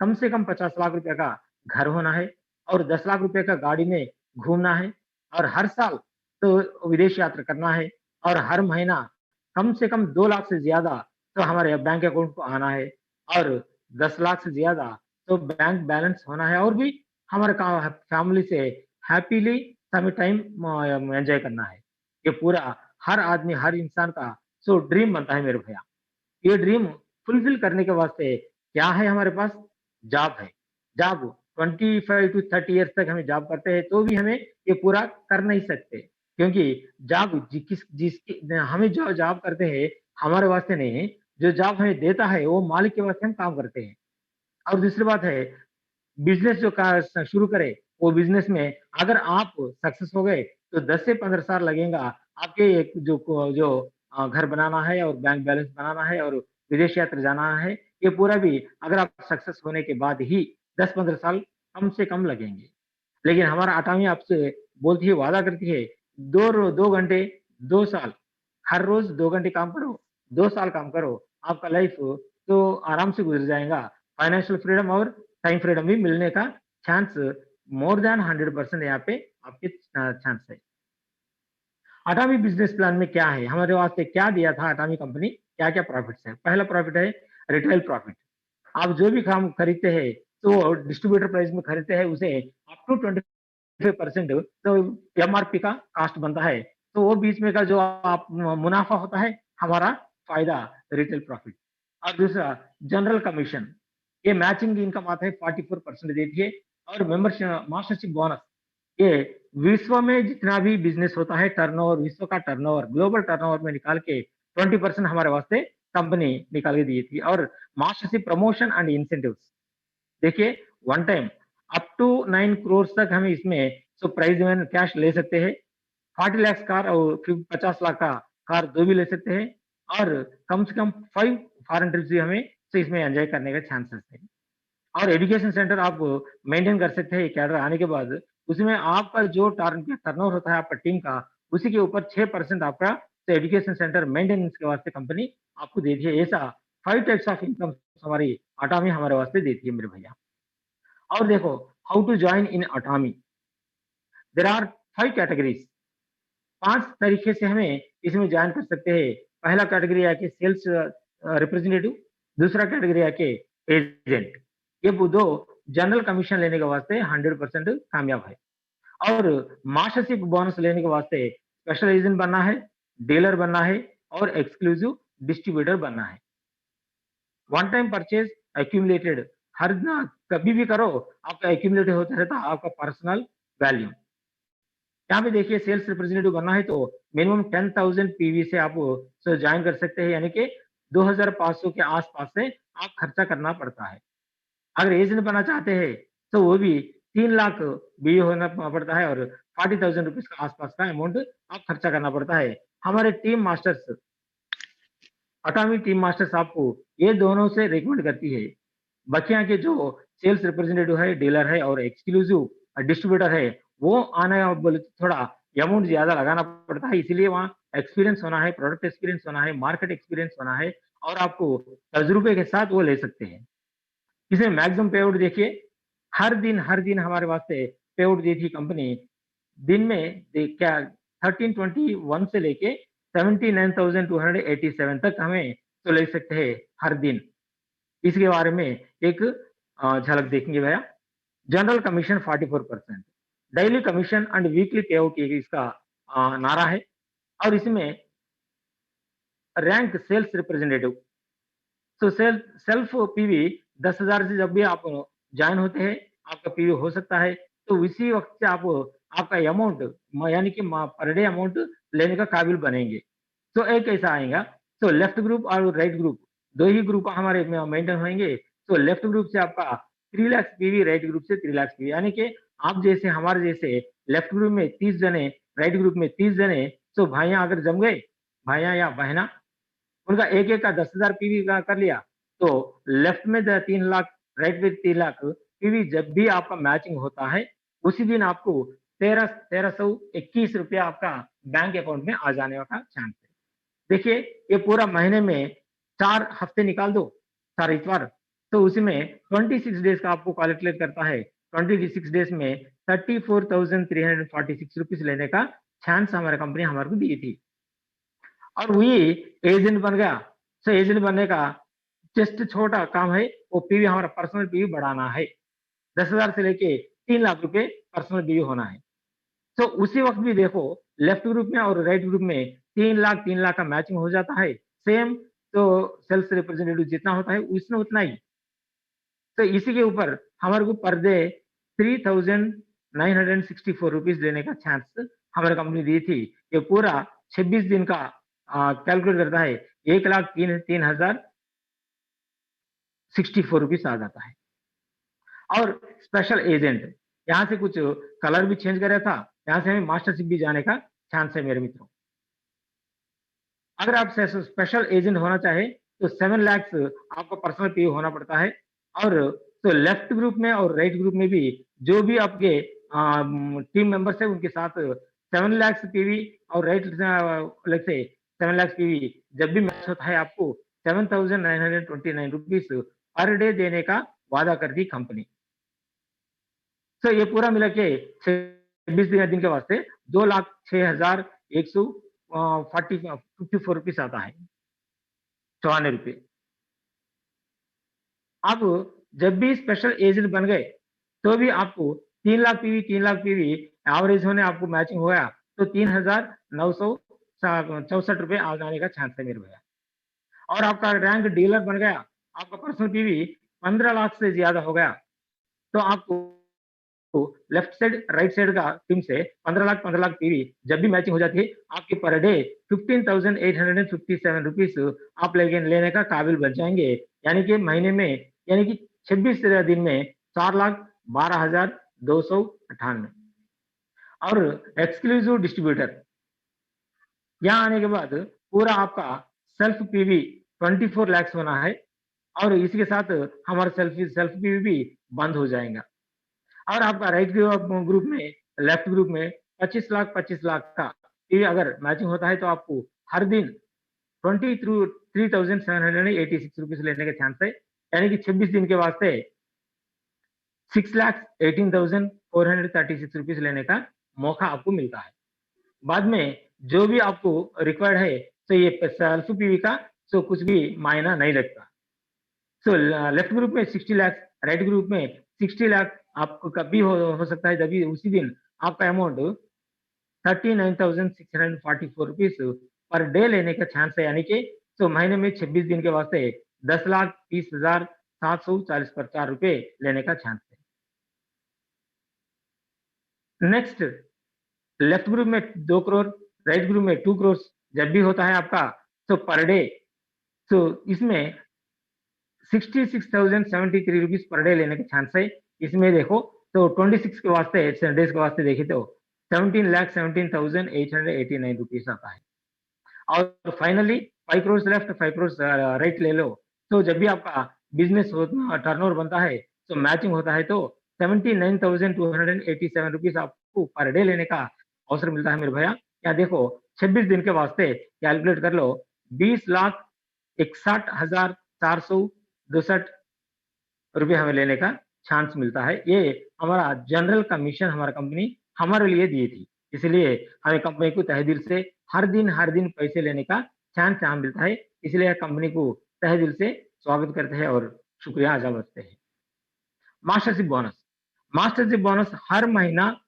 कम से कम 50 लाख रुपए का घर होना है, और 10 लाख रुपए का गाड़ी में घूमना है, और हर साल तो विदेश यात्रा करना है, और हर महीना कम से कम 2 लाख से ज़्यादा तो हमारे बैंक अकाउंट को आना है, और 10 लाख से ज़्यादा तो बैंक बैलेंस होना है, और भी हमारे फैमिली से हैपीली समय टाइम एन्जॉय करना है। ये पूरा हर आदमी, हर इंसान का सो ड्रीम बनता है मेरे भैया। ये ड्रीम फुलफिल करने के वास्ते क्या है हमारे पास? जॉब है। जॉब 25 टू 30 इयर्स तक हमें जॉब करते हैं तो भी हमें ये पूरा कर नहीं सकते। क्योंकि जॉब जिसकी हमें जो जॉब करते हैं हमारे वास्ते नहीं है, जो जॉब हमें देता है वो मालिक के वास्ते हम काम करते हैं। और दूसरी बात है, बिज़नेस जो शुरू करें, वो बिज़नेस में अगर आप सक्सेस हो गए, तो 10 से 15 साल लगेगा आपके एक जो घर बनाना है, और बैंक बैलेंस बनाना है, और विदेश यात्रा जाना है, ये पूरा भी अगर आप सक्सेस होने के बाद ही 10-15 साल कम से कम लगेंगे। लेकिन हमारा अटामी आपसे बोलती है, वादा करती है, 2 घंटे, 2 साल, हर रोज़ 2 घंटे काम करो, 2 साल काम करो, आपका लाइफ तो आराम से गुज़र जाएगा। फाइनेंशियल फ्रीडम और टाइम फ्रीडम भी मिलने का चांस मोर दैन 100% यहाँ पे आपके चांस है। अटामी बिज़नेस प्लान में क्या है? हमारे वास्ते क्या दिया था अटामी कंपनी? क्या-क्या प्रॉफिट्स हैं। पहला प्रॉफिट है रिटेल प्रॉफिट। आप जो भी काम खरीदते हैं, तो डिस्ट्रीब्यूटर प्राइस में खरीदते हैं, उसे अप टू 25% तो एमआरपी का कॉस्ट बनता है। तो वो बीच में का जो आप मुनाफ़ा होता है, हमारा फ़ायदा रिटेल प्रॉफिट। और दूसरा जनरल कमीशन, ये मैचिंग इनकम आता है 44% देती है और मास्टरशिप बोनस, ये विश्व में जितना भी बिज़नेस होता है टर्नओवर, विश्व का टर्नओवर, ग्लोबल टर्नओवर में निकाल के 20% हमारे वास्ते कंपनी निकाल के दी थी और मास्टरशिप प्रमोशन एंड इंसेंटिव्स देखिए one time up to 9 crore तक हमें इसमें प्राइज में कैश ले सकते हैं। 40 लाख कार और 50 लाख का कार 2 भी ले सकते हैं और कम से कम 5 फॉरेन ट्रिप्स भी हमें इसमें एन्जॉय करने का चांसेस है। और एजुकेशन सेंटर आप मेंटेन कर सकते हैं कैडर आने के बाद, उसमें आपका जो टर्नओवर होता है आपका टीम का, उसी के ऊपर 6% आपका एजुकेशन सेंटर मेंटेनेंस के वास्ते कंपनी आपको देती है। ऐसा 5 टाइप्स ऑफ इनकम हमारी अटामी हमारे वास्ते देती है मेरे भैया। और देखो how to join in Atomy, there are 5 categories, 5 तरीके से हमें इसमें जॉइन कर सकते हैं। पहला कैटेगरी है कि सेल्स रिप्रेजेंटेटिव, दूसरा कैटेगरी है कि एजेंट। ये दो जनरल कमीशन लेने के वास्ते 100% कामयाब है और मास्टरशिप बोनस लेने के वास्ते स्पेशल एजेंट बनना है, डीलर बनना है और एक्सक्लूसिव डिस्ट्रीब्यूटर बनना है। वन टाइम परचेज एक्यूमुलेटेड, हर ना कभी भी करो आपका एक्यूमुलेट होता रहता है आपका पर्सनल वैल्यू। यहाँ पे देखिए सेल्स रिप्रेजेंटेटिव बनना है तो मिनिमम 10,000 पीवी से आप ज्वाइन कर सकते हैं, यानी कि 2,500 के आसपास से आप खर्चा करना पड़ता है। अगर एजेंट बनना चाहते हैं तो वो भी 3 लाख बीए होना पड़ता है और 40,000 रुपीज का आसपास का अमाउंट आप खर्चा करना पड़ता है। हमारे team masters, Atami team masters आपको ये दोनों से रिकमेंड करती है। बाकी यहाँ के जो सेल्स रिप्रेजेंटेटिव है, डीलर है और एक्सक्लूसिव डिस्ट्रीब्यूटर है, वो आने बोले तो थोड़ा अमाउंट ज़्यादा लगाना पड़ता है, इसीलिए वहाँ एक्सपीरियंस होना है, प्रोडक्ट एक्सपीरियंस होना है, मार्केट एक्सपीरियंस होना है और आपको तजुर्बे के साथ वो ले सकते हैं। इसमें मैक्सिमम पे आउट देखिए, हर दिन हमारे वास्ते पे आउट दी थी कंपनी। दिन में क्या 1321 से लेके 79,287 तक हमें तो ले सकते हैं हर दिन। इसके बारे में एक झलक देखेंगे भैया। General commission 44%, daily commission and weekly पे आउट ये इसका नारा है और इसमें रैंक सेल्स रिप्रेजेंटेटिव, तो सेल्फ पीवी 10,000 से जब भी आप जॉइन होते हैं, आपका पीवी हो सकता है, तो उसी वक़्त से आप आपका अमाउंट यानी कि पर डे अमाउंट लेने का काबिल बनेंगे। तो एक ऐसा आएगा, तो लेफ्ट ग्रुप और राइट ग्रुप 2 ही ग्रुप हमारे में मेंटेन होंगे। तो लेफ्ट ग्रुप से आपका 3 लाख पीवी, राइट ग्रुप से 3 लाख पीवी, यानी कि आप जैसे हमारे जैसे लेफ्ट ग्रुप में 30 जने, राइट ग्रुप में 30 जने, तो भाइयाँ अगर जम गए, भाइयाँ या बहना उनका एक-एक का 10,000 पीवी का कर लिया, तो लेफ्ट में 3 लाख, राइट में 3 लाख पीवी जब भी आपका मैचिंग होता है, उसी दिन आपको 1321 रुपया आपका बैंक अकाउंट में आ जाने का चांस है। देखिए, ये पूरा महीने में 4 हफ्ते निकाल दो, 4 इतवार, तो उसमें 26 डेज़ का आपको कैलकुलेट करता है। 26 डेज़ में 34,346 रुपीज़ लेने का चांस हमारी कंपनी हमारे को दी थी। और वही एजेंट बन गया, तो एजेंट बनने का जस्ट छोटा काम है, वो पीवी हमारा पर्सनल पीवी बढ़ाना है। 10,000 से लेके 3 लाख रुपए पर्सनल पीवी होना है। तो उसी वक़्त भी देखो लेफ्ट ग्रुप में और राइट ग्रुप में 3 लाख का मैचिंग हो जाता है। सेम तो सेल्स रिप्रेजेंटेटिव जितना होता है उसमें उतना ही। तो इसी के ऊपर हमारे को पर डे 3,964 रुपीज़ देने का चांस हमारी कंपनी दी थी। ये पूरा 26 दिन का कैलकुलेट करता है, 1,03,064 रुपीज़ आ जाता है। और स्पेशल एजेंट, यहाँ से कुछ कलर भी चेंज कर था, यहाँ से हमें मास्टरशिप भी जाने का चांस है मेरे मित्रों। अगर आप स्पेशल एजेंट होना चाहे तो 7 लाख आपको पर्सनल पे होना पड़ता है और तो लेफ्ट ग्रुप में और राइट ग्रुप में भी जो भी आपके टीम मेंबर्स है उनके साथ 7 लाख पीवी और right let's say 7 lakh PV जब भी मैच होता है आपको 7,929 रुपीस पर डे देने का वादा कर दी कंपनी। तो ये पूरा मिला के 26 दिन के वास्ते 2,06,140 54 रुपीस आता है। ₹54। आप जब भी स्पेशल एजेंट बन गए, तो भी आपको 3 लाख पीवी एवरेज होने आपको मैचिंग हो गया, तो ₹3,964 आ जाने का चांस है मेरे भैया। और आपका रैंक डीलर बन गया, आपका पर्सनल पीवी 15 लाख से ज़्यादा हो गया, तो आपको लेफ्ट साइड, राइट साइड का टीम से 15 लाख पीवी जब भी मैचिंग हो जाती है, आपकी पर डे 15,857 रुपीस आप लेकिन लेने का काबिल बन जाएँगे। यानी कि महीने में यानी कि 26 दिन में 4,12,298 और एक्सक्लूसिव डिस्ट्रीब्यूटर यहाँ आने के बाद पूरा आपका सेल्फ पीवी 24 लाख होना है और इसी के साथ हमारा सेल्फ पीवी भी बंद हो जाएगा। और आपका राइट ग्रुप में लेफ्ट ग्रुप में 25 लाख का ये अगर मैचिंग होता है तो आपको हर दिन 23,786 रुपीस लेने का चांस है। यानी कि 26 दिन के वास्ते 6,18,436 रुपीस लेने का मौका आपको मिलता है। बाद में जो भी आपको रिक्वायर्ड है तो ये सेल्फ पीवी का तो कुछ भी मायना नहीं रखता। सो लेफ्ट ग्रुप में 60 लाख, राइट ग्रुप में 60 लाख आपको कभी हो सकता है जब उसी दिन आपका अमाउंट 39,644 रुपीस पर डे लेने का चांस है। यानी कि तो महीने में 26 दिन के वास्ते 10,30,740 पर 4 रुपए लेने का चांस है। नेक्स्ट लेफ्ट ग्रुप में 2 करोड़, राइट ग्रुप में 2 करोड़ जब भी होता है आपका तो पर डे तो इसमें 66,073 रुपीस पर डे लेने का चांस है। इसमें देखो तो 26 के वास्ते डेज के वास्ते देखे तो 17,17,889 रुपीस आता है। और finally 5 crore left, 5 crore right ले लो, तो जब भी आपका बिजनेस टर्नओवर बनता है तो मैचिंग होता है तो 79,287 रुपीस आपको पर डे लेने का अवसर मिलता है मेरे भैया। या देखो 26 दिन के वास्ते कैलकुलेट कर लो 20,61,462 रुपए हमें लेने का चांस मिलता है। ये हमारा जनरल कमीशन हमारा कंपनी हमारे लिए दी थी। इसलिए हमें कंपनी को तहे दिल से हर दिन पैसे लेने का चांस यहाँ मिलता है। इसलिए कंपनी को तहे दिल से स्वागत करते हैं और शुक्रिया अदा करते हैं। मास्टरशिप बोनस, मास्टरशिप बोनस हर महीना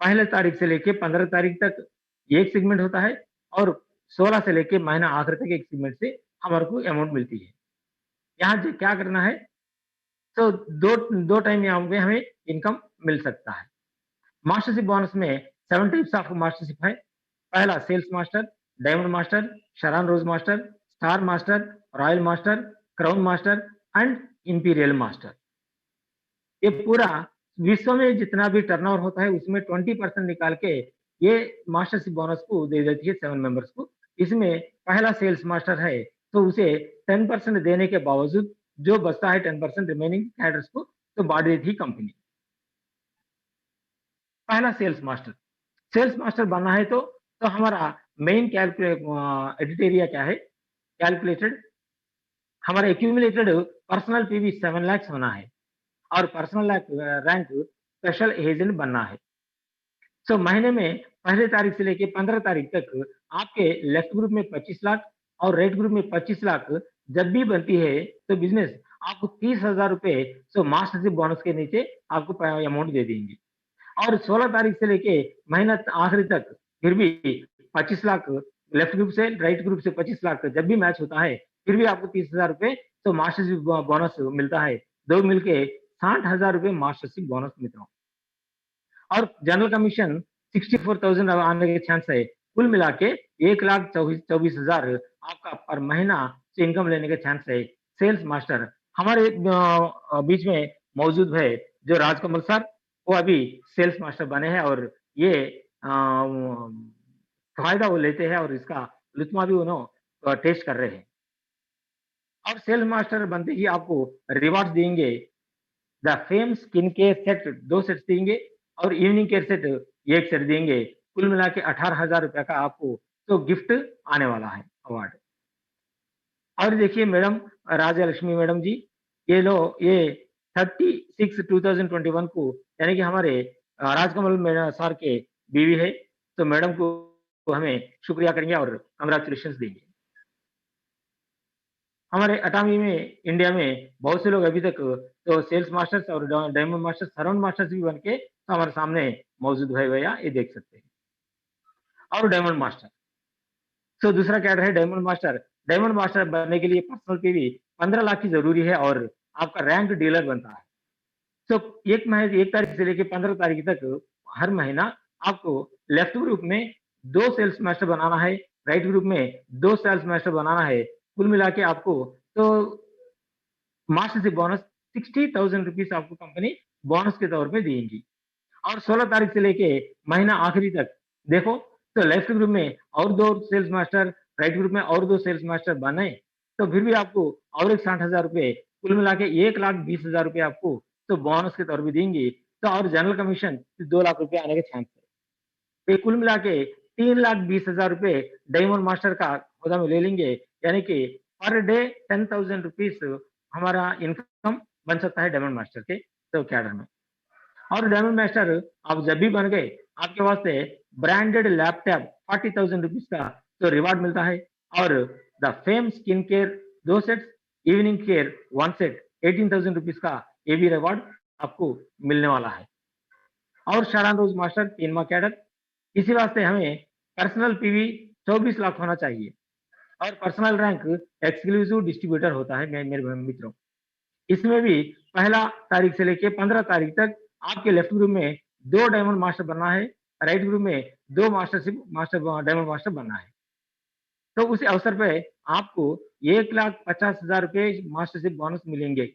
पहले तारीख से लेके 15 तारीख तक एक सेगमेंट होता है और 16 से लेके महीना आखिर तक एक सेगमेंट से हमारे को अमाउंट मिलती है। यहाँ क्या करना है तो दो टाइम यहाँ पे हमें इनकम मिल सकता है। मास्टरशिप बोनस में 7 टाइप्स ऑफ मास्टरशिप है। पहला sales master, diamond master, Sharon rose master, star master, royal master, crown master and imperial master. ये पूरा विश्व में जितना भी टर्नओवर होता है उसमें 20% निकाल के ये मास्टरशिप बोनस को दे देती है 7 मेंबर्स को। इसमें पहला सेल्स मास्टर है तो उसे 10% देने के बावजूद जो बचता है 10% रिमेनिंग कैडर्स को तो बांट देती है कंपनी। पहला सेल्स मास्टर बनना है तो हमारा मेन एडिटेरिया क्या है कैलकुलेटेड हमारा एक्यूमुलेटेड पर्सनल पीवी 7 लाख होना है और पर्सनल रैंक स्पेशल एजेंट बनना है। सो महीने में पहले तारीख से लेके 15 तारीख तक आपके लेफ्ट ग्रुप में 25 लाख और राइट ग्रुप में 25 लाख जब भी बनती है तो बिजनेस आपको 30,000 रुपए सो मास्टरशिप बोनस के नीचे आपको अमाउंट दे देंगे। और 16 तारीख से लेके महीना आखिरी तक फिर भी 25 लाख लेफ्ट ग्रुप से राइट ग्रुप से 25 लाख जब भी मैच होता है फिर भी आपको 30,000 रुपए तो मास्टरशिप बोनस मिलता है। दो मिलके 60,000 रुपए मास्टरशिप बोनस मित्रों और जनरल कमीशन 64,000 आने के चांस है। कुल मिला के 1,24,000 आपका पर महीना से इनकम लेने के चांस है। सेल्स मास्टर हमारे बीच में मौजूद है जो राजकमल सर वो अभी सेल्स मास्टर बने हैं और ये फायदा वो लेते हैं और इसका लुत्मा भी उन्होंने टेस्ट कर रहे हैं। और सेल्स मास्टर बनते ही आपको रिवार्ड्स देंगे। The fame skin care set 2 sets देंगे और इवनिंग केयर सेट 1 सेट देंगे। कुल मिला के 18,000 रुपए का आपको तो गिफ्ट आने वाला है अवार्ड। और देखिए मैडम राजा लक्ष्मी मैडम जी ये लो ये 36 2021 को यानी कि हमारे राजकमल मैडम सर के बीवी है तो मैडम को हमें शुक्रिया करेंगे और कांग्रेचुलेशंस देंगे। हमारे अटामी में इंडिया में बहुत से लोग अभी तक तो सेल्स मास्टर्स और डायमंड मास्टर्स, सराउंड मास्टर्स भी बन के तो हमारे सामने मौजूद है भैया, ये देख सकते हैं। और डायमंड मास्टर, तो दूसरा कैडर है डायमंड मास्टर। डायमंड मास्टर बनने के लिए पर्सनल पीवी 15 लाख की ज़रूरी है और आपका रैंक डीलर बनता है। तो 1 तारीख से लेके 15 तारीख तक हर महीना आपको लेफ्ट ग्रुप में 2 सेल्स मास्टर बनाना है, राइट ग्रुप में 2 सेल्स मास्टर बनाना है। कुल मिला के आपको तो मास्टरशिप बोनस 60,000 रुपीज़ आपको कंपनी बोनस के तौर पे देंगी। और 16 तारीख से लेके महीना आखिरी तक देखो, तो लेफ्ट ग्रुप में और 2 सेल्स मास्टर, राइट ग्रुप में और 2 सेल्स मास्टर बने, तो फिर भी आपको और एक 60,000 रुपए कुल मिला के 1,20,000 रुपए आपको तो बोनस के तौर पे देंगे। तो और जनरल कमीशन 2 लाख रुपए आने के चांस है। ये कुल मिला के 3,20,000 रुपए डायमंड मास्टर का खुदा में ले लेंगे, यानी कि पर डे 10,000 रुपीज़ हमारा इनकम बन सकता है डायमंड मास्टर के तो कैडर में। और डायमंड मास्टर आप जब भी बन गए, आपके वास्ते ब्रांडेड लैपटॉप 40,000 रुपीज़ का तो रिवार्ड मिलता है और the fame skin care 2 sets, evening care 1 set 18,000 rupees का ये भी रिवार्ड आपको मिलने वाला है। और शारान रोज मास्टर 3वां कैडर, इसी वास्ते हमें पर्सनल पीवी 24 लाख होना चाहिए और पर्सनल रैंक एक्सक्लूसिव डिस्ट्रीब्यूटर होता है मेरे मित्रों। इसमें भी पहला तारीख से लेके 15 तारीख तक आपके लेफ्ट ग्रुप में 2 डायमंड मास्टर बनना है, राइट ग्रुप में 2 मास्टर डायमंड मास्टर बनना है। तो उस अवसर पे आपको 1,50,000 रुपए मास्टरशिप बोनस मिलेंगे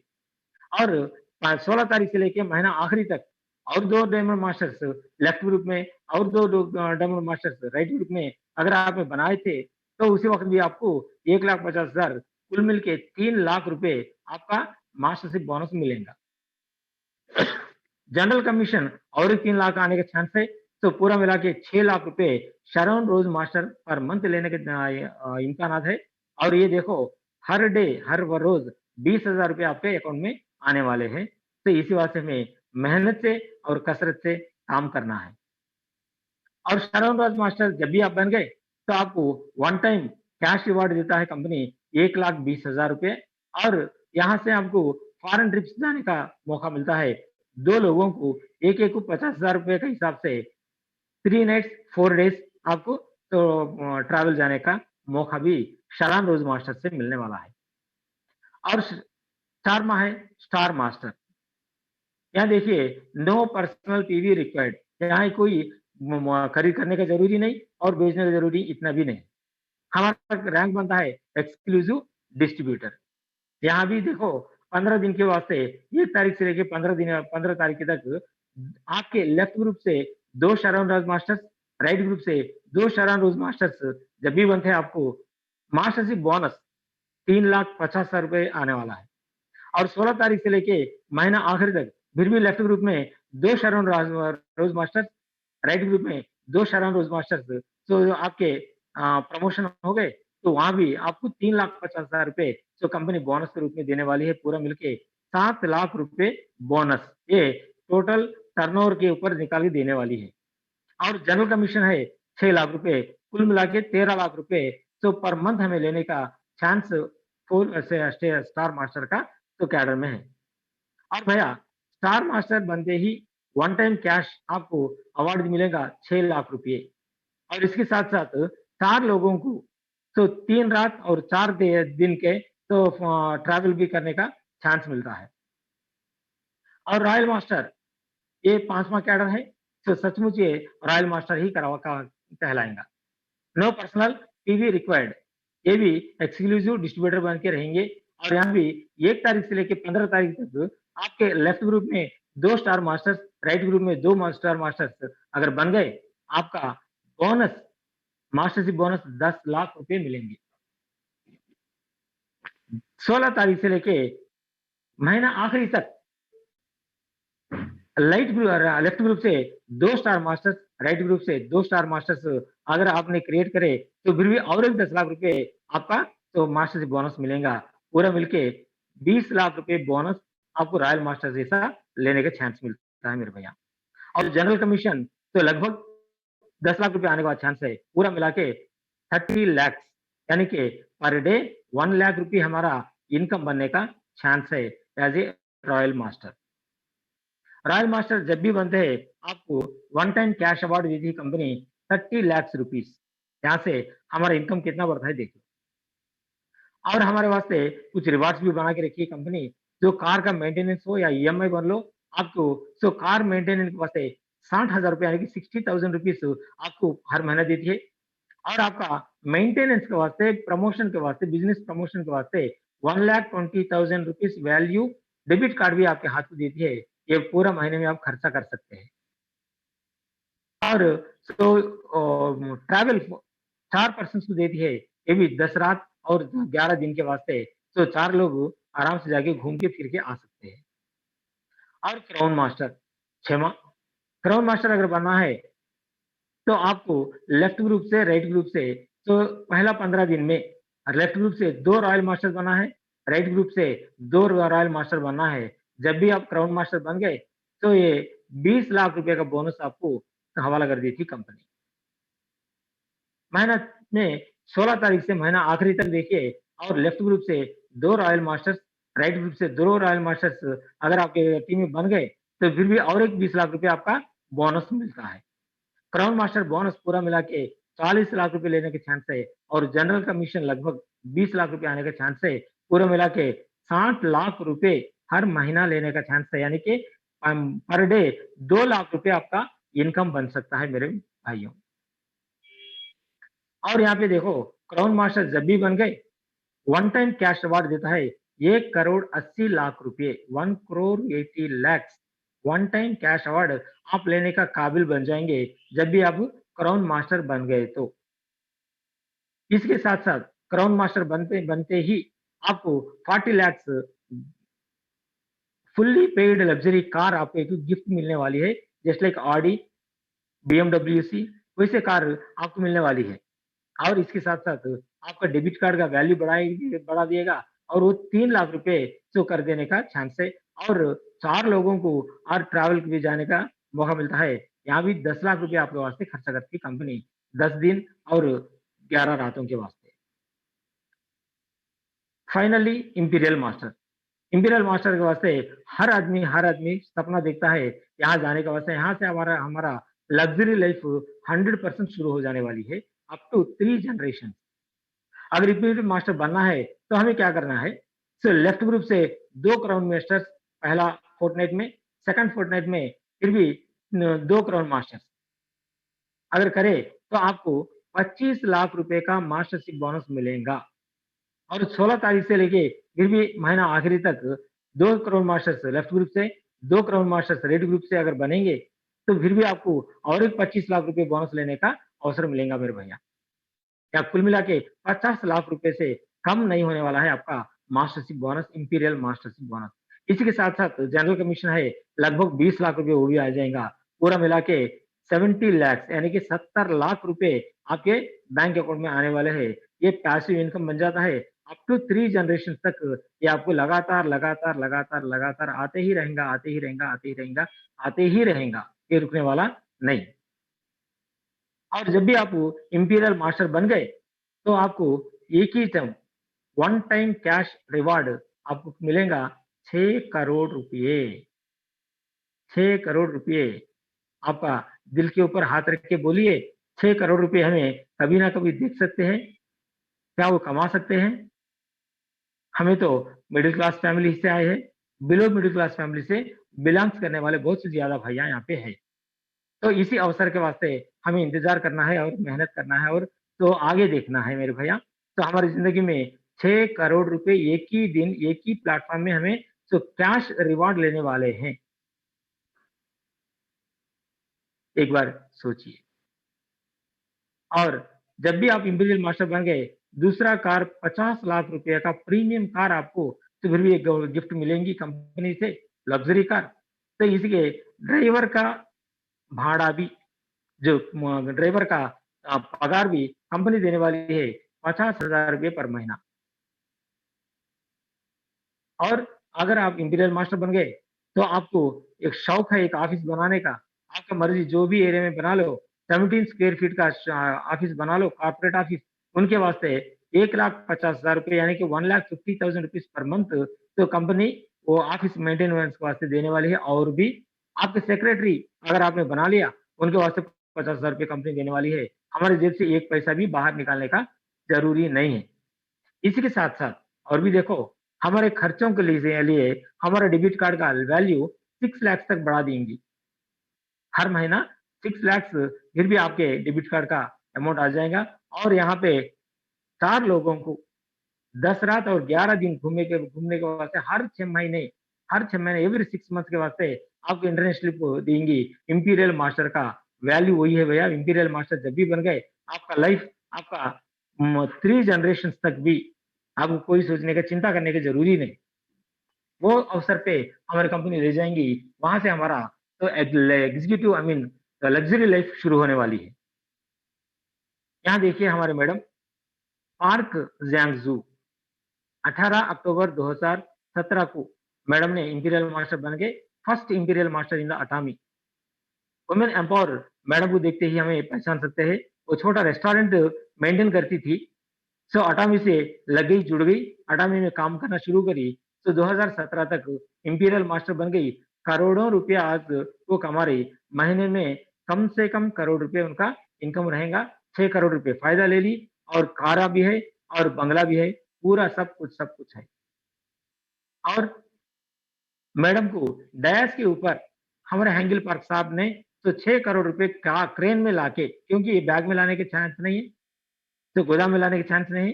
और 16 तारीख से लेके महीना आखिरी तक और 2 डायमंड मास्टर्स लेफ्ट ग्रुप में और 2 डायमंड मास्टर्स राइट ग्रुप में अगर आपने बनाए थे, तो उसी वक़्त भी आपको 1,50,000 कुल मिल के 3 लाख रुपए आपका मास्टरशिप बोनस मिलेगा। जनरल कमीशन और 3 लाख आने के चांस है, तो पूरा मिला के 6 लाख रुपए शरण रोज मास्टर पर मंथ लेने के इम्कानात है। और ये देखो हर डे हर रोज 20,000 रुपए आपके अकाउंट में आने वाले हैं। तो इसी वास्ते हमें मेहनत से और कसरत से काम करना है। और शरण रोज मास्टर जब भी आप बन गए, तो आपको वन टाइम कैश रिवार्ड देता है कंपनी 1,20,000 रुपए और यहाँ से आपको फॉरेन ट्रिप्स जाने का मौका मिलता है। 2 लोगों को एक-एक को 50,000 रुपए के हिसाब से 3 नाइट्स 4 डेज़ आपको तो ट्रैवल जाने का मौका भी शरान रोज मास्टर से मिलने वाला है। और स्टारमा है स्टार मास्टर। यहाँ देखिए नो पर्सनल पीवी रिक्वायर्ड, यहाँ कोई खरीद करने का जरूरी नहीं और बेचने का जरूरी इतना भी नहीं। हमारा रैंक बनता है एक्सक्लूसिव डिस्ट्रीब्यूटर। यहाँ भी देखो 15 दिन के वास्ते 1 तारीख से लेके 15 तारीख तक आपके लेफ्ट ग्रुप से 2 शरण रोज मास्टर्स, राइट ग्रुप से 2 शरण रोज मास्टर्स जब भी बनते हैं आपको मास्टरशिप बोनस 3,50,000 रुपए आने वाला है। और 16 तारीख से लेके महीना आखिर तक फिर भी लेफ्ट ग्रुप में 2 शरण रोज मास्टर्स, राइट ग्रुप में 2 शरण रोज मास्टर्स तो आपके प्रमोशन हो गए, तो वहाँ भी आपको 3,50,000 रुपए जो कंपनी बोनस के रूप में देने वाली है, पूरा मिलके 7 लाख रुपए बोनस, ये टोटल टर्नओवर के ऊपर निकाल के देने वाली है। और जनरल कमीशन है 6 लाख रुपए, कुल मिला के 13 लाख रुपए तो पर मंथ हमें लेने का चांस स्टार मास्टर का तो कैडर में है। और भैया स्टार मास्टर बनते ही वन टाइम कैश आपको अवार्ड मिलेगा 6 लाख रुपए और इसके साथ-साथ 4 लोगों को तो 3 रात और 4 दिन के तो ट्रैवल भी करने का चांस मिलता है। और रॉयल मास्टर ये 5वां कैडर है, तो सचमुच ये रॉयल मास्टर ही करवा का कहलाएगा। नो पर्सनल पीवी रिक्वायर्ड, ये भी एक्सक्लूसिव डिस्ट्रीब्यूटर बन के रहेंगे और यहाँ भी 1 तारीख से लेके 15 तारीख तक आपके लेफ्ट ग्रुप में 2 स्टार मास्टर्स, राइट ग्रुप में 2 स्टार मास्टर्स अगर बन गए, आपका बोनस मास्टरशिप बोनस 10 लाख रुपए मिलेंगे। 16 तारीख से लेके महीना आखिरी तक लेफ्ट ग्रुप से 2 स्टार मास्टर्स, राइट ग्रुप से 2 स्टार मास्टर्स अगर आपने क्रिएट करे, तो फिर भी और एक 10 लाख रुपए आपका तो मास्टरशिप बोनस मिलेगा। पूरा मिलके 20 लाख रुपए बोनस आपको रॉयल मास्टर जैसा लेने का चांस मिलता है मेरे भैया। और जनरल कमीशन तो लगभग 10 लाख रुपए आने का चांस है। पूरा मिला के 30 लैक्स यानी कि पर डे 1 लाख रुपए हमारा इनकम बनने का चांस है as a royal master. Royal master जब भी बनते हैं, आपको वन टाइम कैश अवार्ड देती है कंपनी 30 लाख रुपीस। यहाँ से हमारा इनकम कितना बढ़ता है देखिए। और हमारे वास्ते कुछ रिवार्ड्स भी बना के रखी है कंपनी, जो कार का मेंटेनेंस हो या ईएमआई भर लो, आपको सो कार मेंटेनेंस के वास्ते 60,000 रुपए यानी कि 60,000 रुपीस आपको हर महीना देती है। और आपका मेंटेनेंस के वास्ते, प्रमोशन के वास्ते, बिजनेस प्रमोशन के वास्ते 1,20,000 रुपीस वैल्यू डेबिट कार्ड भी आपके हाथ में देती है। ये पूरा महीने में आप खर्चा कर सकते हैं। और सो ट्रैवल 4 पर्सन्स को देती है, ये भी 10 रात और 11 दिन के वास्ते। तो 4 लोग आराम से जाके घूम के फिर के आ सकते हैं। और क्राउन मास्टर, क्षमा, क्राउन मास्टर अगर बनना है, तो आपको लेफ्ट ग्रुप से राइट ग्रुप से, तो पहला 15 दिन में लेफ्ट ग्रुप से 2 रॉयल मास्टर बना है, राइट ग्रुप से 2 रॉयल मास्टर बनना है। जब भी आप क्राउन मास्टर बन गए, तो ये 20 लाख रुपए का बोनस आपको हवाला कर दी थी कंपनी। महीना में 16 तारीख से महीना आखिरी तक देखिए, और लेफ्ट ग्रुप से 2 रॉयल मास्टर्स, राइट ग्रुप से 2 रॉयल मास्टर्स अगर आपके टीम में बन गए, तो फिर भी और एक 20 लाख रुपए आपका बोनस मिलता है। क्राउन मास्टर बोनस पूरा मिला के 40 लाख रुपए लेने के चांस है, और जनरल कमीशन लगभग 20 लाख रुपए आने का चांस है। पूरा मिला के 60 लाख रुपए हर महीना लेने का चांस है, यानी कि पर डे 2 लाख रुपए आपका इनकम बन सकता है मेरे भाइयों। और यहाँ पे देखो, क्राउन मास्टर जब भी बन गए, वन टाइम कैश अवार्ड देता है 1,80,00,000 रुपए, 1,80,00,000 वन टाइम कैश अवार्ड आप लेने का काबिल बन जाएंगे जब भी आप क्राउन मास्टर बन गए तो। इसके साथ साथ क्राउन मास्टर बनते बनते ही आपको 40 lakh fully paid luxury car आपको एक गिफ्ट मिलने वाली है, जस्ट लाइक ऑडी, बीएमडब्ल्यू सी, वैसे कार आपको मिलने वाली है। और इसके साथ-साथ आपका डेबिट कार्ड का वैल्यू बढ़ा दिएगा, और वो 3 लाख रुपए शो कर देने का चांस है। और 4 लोगों को और ट्रैवल पे जाने का मौका मिलता है। यहाँ भी 10 लाख रुपए आपके वास्ते खर्चा करती है कंपनी, 10 दिन और 11 रातों के वास्ते। Finally imperial master. Imperial master के वास्ते हर आदमी सपना देखता है यहाँ जाने का वास्ते। यहाँ से हमारा हमारा लग्ज़री लाइफ़ 100% शुरू हो जाने वाली है, अप टू 3 जनरेशन। अगर इंपीरियल मास्टर बनना है, तो हमें क्या करना है? सो लेफ्ट ग्रुप से 2 क्राउन मास्टर्स पहला फोर्टनाइट में, सेकंड फोर्टनाइट में फिर भी 2 क्राउन मास्टर्स अगर करें, तो आपको 25 लाख रुपए का मास्टरशिप बोनस मिलेगा। और 16 तारीख से लेके फिर भी महीना आखिरी तक 2 करोड़ मास्टर्स लेफ्ट ग्रुप से, 2 करोड़ मास्टर्स रेड ग्रुप से अगर बनेंगे, तो फिर भी आपको और एक 25 लाख रुपए बोनस लेने का अवसर मिलेगा मेरे भैया। या कुल मिला के 50 लाख रुपए से कम नहीं होने वाला है आपका mastership bonus, imperial mastership bonus. इसी के साथ-साथ जनरल कमीशन है, लगभग 20 लाख रुपए वो भी आ जाएगा। पूरा मिला के 70 लैक्स यानी कि 70 लाख रुपए आपके बैंक अकाउंट में आने वाले हैं। ये पैसिव इनकम बन जाता है। अप टू 3 जनरेशन तक ये आपको लगातार आते ही रहेगा, आते ही रहेगा, आते ही रहेगा, आते ही रहेगा। ये रुकने वाला नहीं। और जब भी आप इंपीरियल मास्टर बन गए, तो आपको एक ही term one time cash reward आपको मिलेगा 6 करोड़ रुपए। 6 करोड़ रुपए आपका दिल के ऊपर हाथ रख के बोलिए, 6 करोड़ रुपए हमें कभी ना कभी देख सकते हैं? क्या वो कमा सकते हैं? हमें तो मिडिल क्लास फैमिली से आए हैं, बिलो मिडिल क्लास फैमिली से बिलॉन्ग्स करने वाले बहुत से ज़्यादा भैया यहाँ पे हैं। तो इसी अवसर के वास्ते हमें इंतज़ार करना है और मेहनत करना है, और तो आगे देखना है मेरे भैया। तो हमारी ज़िंदगी में 6 करोड़ रुपए एक ही दिन, एक ही प्लेटफ़ॉर्म में हमें तो कैश रिवार्ड लेने वाले हैं। एक बार सोचिए। और जब भी आप इंपीरियल मास्टर बन गए, दूसरा कार 50 लाख रुपए का प्रीमियम कार आपको तो फिर भी एक गिफ्ट मिलेंगी कंपनी से, लग्ज़री कार। तो इसके ड्राइवर का भाड़ा भी, जो ड्राइवर का पगार भी कंपनी देने वाली है 50,000 रुपए पर महीना। और अगर आप इंपीरियल मास्टर बन गए, तो आपको एक शौक है एक ऑफ़िस बनाने का, आपका मर्ज़ी जो भी एरिया में बना लो, 17 स्क्वायर फीट का ऑफ़िस बना लो, कॉर्पोरेट ऑफ़िस, उनके वास्ते 1,50,000 रुपए यानी कि 1,50,000 रुपीज़ पर मंथ तो कंपनी वो ऑफिस मेंटेनेंस वास्ते देने वाली है और भी आपके सेक्रेटरी अगर आपने बना लिया, उनके वास्ते 50,000 रुपए कंपनी देने वाली है। हमारे जेब से 1 पैसा भी बाहर निकालने का ज़रूरी नहीं है। इसी के साथ-साथ और भी देखो, हमारे खर्चों के लिए हमारा डेबिट कार्ड का वैल्यू 6 लाख तक बढ़ा देंगी। हर महीना 6 लाख फिर भी आपके डेबिट कार्ड का अमाउंट आ जाएगा और यहाँ पे 4 लोगों को 10 रात और 11 दिन घूमने के वास्ते हर 6 महीने एवरी 6 मंथ के वास्ते आपको इंटरनेशनल देंगी। इंपीरियल मास्टर का वैल्यू वही है भैया, इंपीरियल मास्टर जब भी बन गए, आपका लाइफ आपका 3 जनरेशंस तक भी आपको कोई सोचने का चिंता करने की ज़रूरी नहीं। वो अवसर पे हमारी कंपनी ले जाएँगी, वहाँ से हमारा तो executive I mean luxury life शुरू होने वाली है। यहाँ देखिए हमारे मैडम पार्क ज़्यांगज़ू 18 अक्टूबर 2017 को मैडम ने इंपीरियल मास्टर बन गए, first imperial master in the Atomy. Women empower madam को देखते ही हमें पहचान सकते हैं, वो छोटा रेस्टोरेंट मेंटेन करती थी, सो अटामी से लग गई, जुड़ गई, अटामी में काम करना शुरू करी, तो 2017 तक इंपीरियल मास्टर बन गई। करोड़ों रुपया आज वो कमा रही, महीने में कम से कम करोड़ रुपए उनका इनकम रहेगा, 6 करोड़ रुपए फ़ायदा ले ली और कारा भी है और बंगला भी है, पूरा सब कुछ है। और मैडम को डैश के ऊपर हमारे हैंगिल पार्क साहब ने तो 6 करोड़ रुपए का क्रेन में लाके क्योंकि ये बैग में लाने के चांस नहीं है, तो गोदाम में लाने के चांस नहीं है,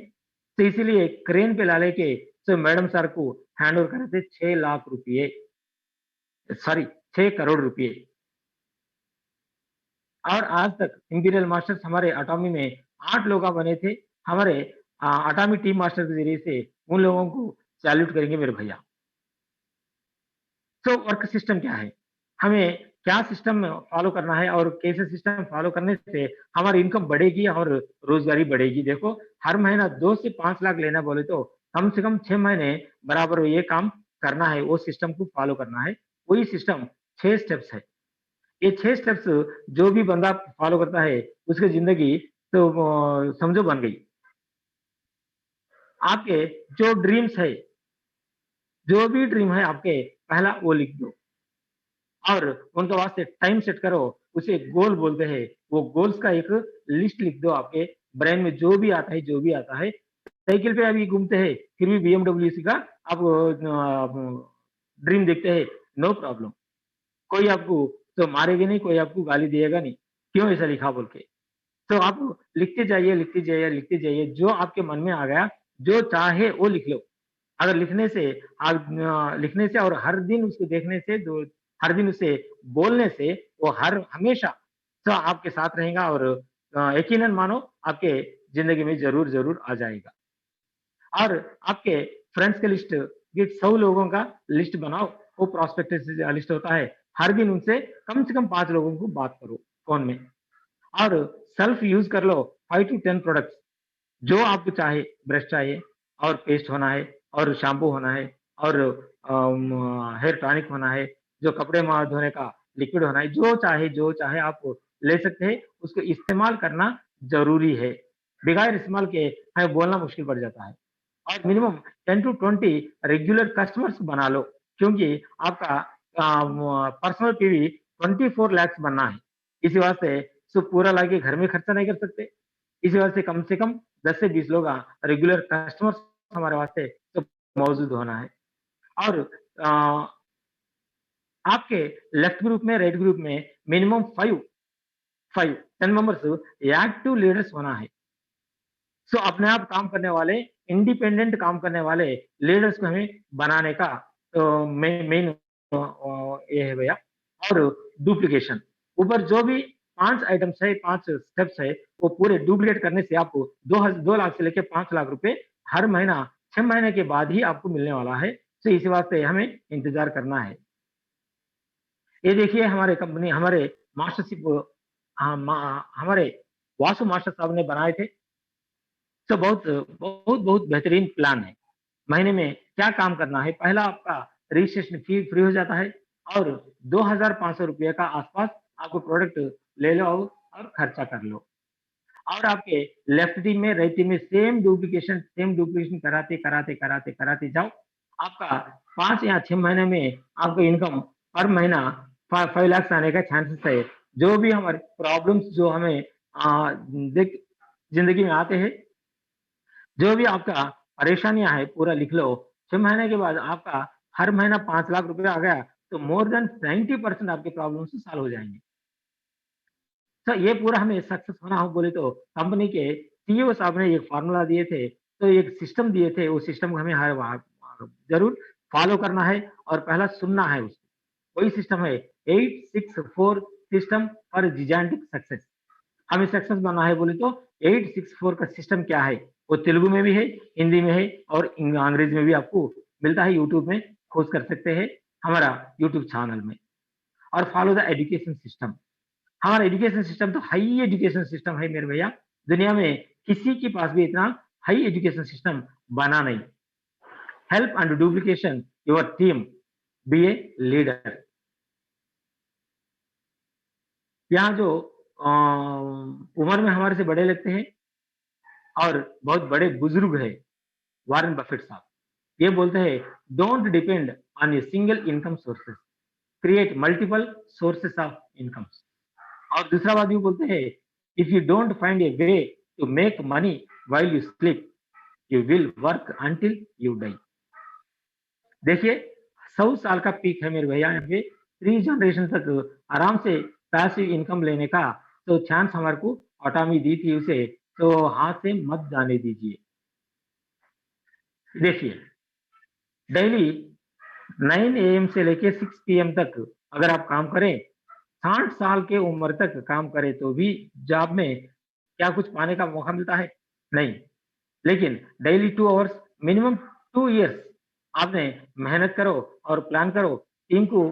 तो इसीलिए क्रेन पे ला लेके तो मैडम सर को हैंड ओवर करे थे 6 लाख रुपए सॉरी 6 करोड़ रुपए। और आज तक इंपीरियल मास्टर्स हमारे अटॉमी में 8 लोग बने थे। हमारे अटॉमी टीम मास्टर के ज़रिए से उन लोगों को सैल्यूट करेंगे मेरे भैया। तो वर्क सिस्टम क्या है? हमें क्या सिस्टम फ़ॉलो करना है और कैसे सिस्टम फ़ॉलो करने से हमारी इनकम बढ़ेगी और रोज़गारी बढ़ेगी। देखो, हर महीना 2 से 5 लाख लेना बोले तो कम से कम 6 महीने बराबर ये काम करना है, वो सिस्टम को फ़ॉलो करना है। वही सिस्टम 6 स्टेप्स है। ये 6 स्टेप्स जो भी बंदा फ़ॉलो करता है, उसकी ज़िंदगी तो समझो बन गई। आपके जो ड्रीम्स है, जो भी ड्रीम है आपके, पहला वो लिख दो। और उनके वास्ते टाइम सेट करो, उसे गोल बोलते हैं। वो गोल्स का एक लिस्ट लिख दो आपके ब्रेन में जो भी आता है। साइकिल पे अभी घूमते हैं, फिर भी बीएमडब्ल्यू का आप ड्रीम देखते हैं, नो प्रॉब्लम। कोई आपको तो मारेगा नहीं, कोई आपको गाली देगा नहीं। क्यों ऐसा लिखा बोल के। तो आप लिखते जाइए, जो आपके मन में आ गया, जो चाहे वो लिख लो। अगर लिखने से और हर दिन उसको देखने से दो हर दिन उसे बोलने से वो हर हमेशा तो आपके साथ रहेगा और यकीनन मानो आपके ज़िंदगी में ज़रूर आ जाएगा। और आपके फ्रेंड्स की लिस्ट ये 100 लोगों का लिस्ट बनाओ, वो प्रोस्पेक्टस लिस्ट होता है। हर दिन उनसे कम से कम 5 लोगों को बात करो फ़ोन में और सेल्फ यूज़ कर लो 5 टू 10 प्रोडक्ट्स जो आपको चाहे, ब्रश चाहिए और पेस्ट होना है और शैम्पू होना है और हेयर टॉनिक होना है, जो कपड़े धोने का लिक्विड होना है, जो चाहे आप ले सकते हैं, उसको इस्तेमाल करना ज़रूरी है। बगैर इस्तेमाल के हमें बोलना मुश्किल पड़ जाता है और मिनिमम 10 टू 20 रेगुलर कस्टमर्स बना लो क्योंकि आपका पर्सनल पीवी 24 लैक्स बनना है। इसी वास्ते सो पूरा लाके घर में खर्चा नहीं कर सकते। इसी वजह से कम 10 से 20 लोग रेगुलर कस्टमर्स हमारे वास्ते तो मौजूद होना है और अ, आपके लेफ्ट ग्रुप में, राइट ग्रुप में मिनिमम 5 10 मेंबर्स एक्टिव लीडर्स होना है। सो अपने आप काम करने वाले, इंडिपेंडेंट काम करने वाले लीडर्स को हमें बनाने का मेन ये है भैया और डुप्लीकेशन ऊपर जो भी 5 आइटम्स है, 5 स्टेप्स है, वो पूरे डुप्लीकेट करने से आपको 2 लाख से लेके 5 लाख रुपए हर महीना 6 महीने के बाद ही आपको मिलने वाला है। तो इसी वास्ते हमें इंतज़ार करना है। ये देखिए हमारे मास्टरशिप हमारे वासु मास्टर साहब ने बनाए थे। तो बहुत बेहतरीन प्लान है। महीने में क्या काम करना है, पहला आपका रजिस्ट्रेशन फी फ्री हो जाता है और 2,500 रुपये का आस-पास आपको प्रोडक्ट ले लो और खर्चा कर लो। और आपके लेफ्ट टीम में, राइट टीम में सेम डुप्लीकेशन कराते जाओ। आपका 5 या 6 महीने में आपका इनकम हर महीना 5 लाख आने का चांसेस है। जो भी हमारे प्रॉब्लम्स जो हमें देख जिंदगी में आते हैं, जो भी आपका परेशानियां है पूरा लिख लो। 6 महीने के बाद आपका हर महीना 5 लाख रुपया आ गया, तो मोर देन 90% आपके प्रॉब्लम्स सॉल्व हो जाएंगे। तो ये पूरा हमें सक्सेस होना हो बोले तो कंपनी के सीईओ साहब ने एक फार्मूला दिए थे, तो एक सिस्टम दिए थे, उस सिस्टम को हमें हर बार जरूर फॉलो करना है और पहला सुनना है उसको। वही सिस्टम है 864 सिस्टम फॉर जिजान्टिक सक्सेस। हमें सक्सेस बनना है बोले तो 864 का सिस्टम क्या है, वो तेलुगु में भी है, हिंदी में है और अंग्रेजी में भी आपको मिलता है। यूट्यूब में खोज कर सकते हैं हमारा यूट्यूब चैनल में। और फॉलो द एजुकेशन सिस्टम। हमारा एजुकेशन सिस्टम तो हाई एजुकेशन सिस्टम है मेरे भैया। दुनिया में किसी के पास भी इतना हाई एजुकेशन सिस्टम बना नहीं। Help and duplication your team, be a leader. यहाँ जो उम्र में हमारे से बड़े लगते हैं और बहुत बड़े बुजुर्ग है, वारेन बफेट साहब, ये बोलते हैं don't depend on a single income sources, create multiple sources of income. और दूसरा बात भी बोलते हैं if you don't find a way to make money while you sleep, you will work until you die. देखिए 100 साल का पीक है मेरे भैया, यहाँ पे 3 जनरेशन तक आराम से पैसिव इनकम लेने का तो चांस हमारे को ऑटोमी दी थी उसे, तो हाथ से मत जाने दीजिए। देखिए डेली 9 AM से लेके 6 PM तक अगर आप काम करें, 60 साल के उम्र तक काम करें तो भी जॉब में क्या कुछ पाने का मौका मिलता है? नहीं। लेकिन डेली 2 आवर्स मिनिमम 2 इयर्स आपने मेहनत करो और प्लान करो, टीम को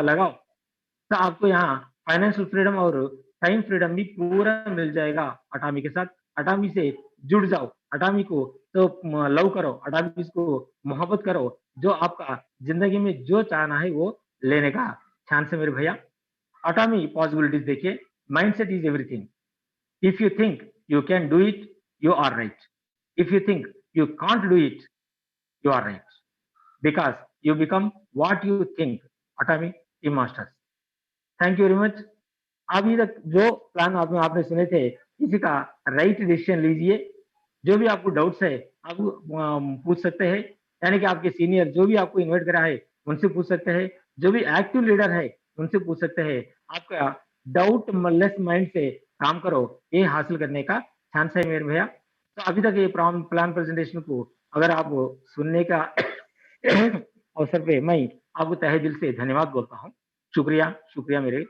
लगाओ, तो आपको यहाँ फाइनेंशियल फ्रीडम और टाइम फ्रीडम भी पूरा मिल जाएगा अटामी के साथ। अटामी से जुड़ जाओ, अटामी को तो लव करो, अटामी को मोहब्बत करो, जो आपका जिंदगी में जो चाहना है वो लेने का चांस है मेरे भैया। अटामी पॉसिबिलिटीज देखिए, mindset is everything. If you think you can do it, you are right. If you think you can't do it, you are right. Because you become what you think. Atomic Team Masters. Thank you very much. अभी तक जो प्लान आपने सुने थे, किसी का राइट डिसीजन लीजिए। जो भी आपको डाउट्स है आप पूछ सकते हैं, यानी कि आपके सीनियर जो भी आपको इन्वाइट करा है उनसे पूछ सकते हैं, जो भी एक्टिव लीडर है उनसे पूछ सकते हैं। आपका डाउट लेस माइंड से काम करो, ये हासिल करने का चांस है मेरे भैया। तो अभी तक ये प्लान प्रेजेंटेशन को अगर आप सुनने का अवसर पे मैं आपको तहे दिल से धन्यवाद बोलता हूँ। शुक्रिया, शुक्रिया मेरे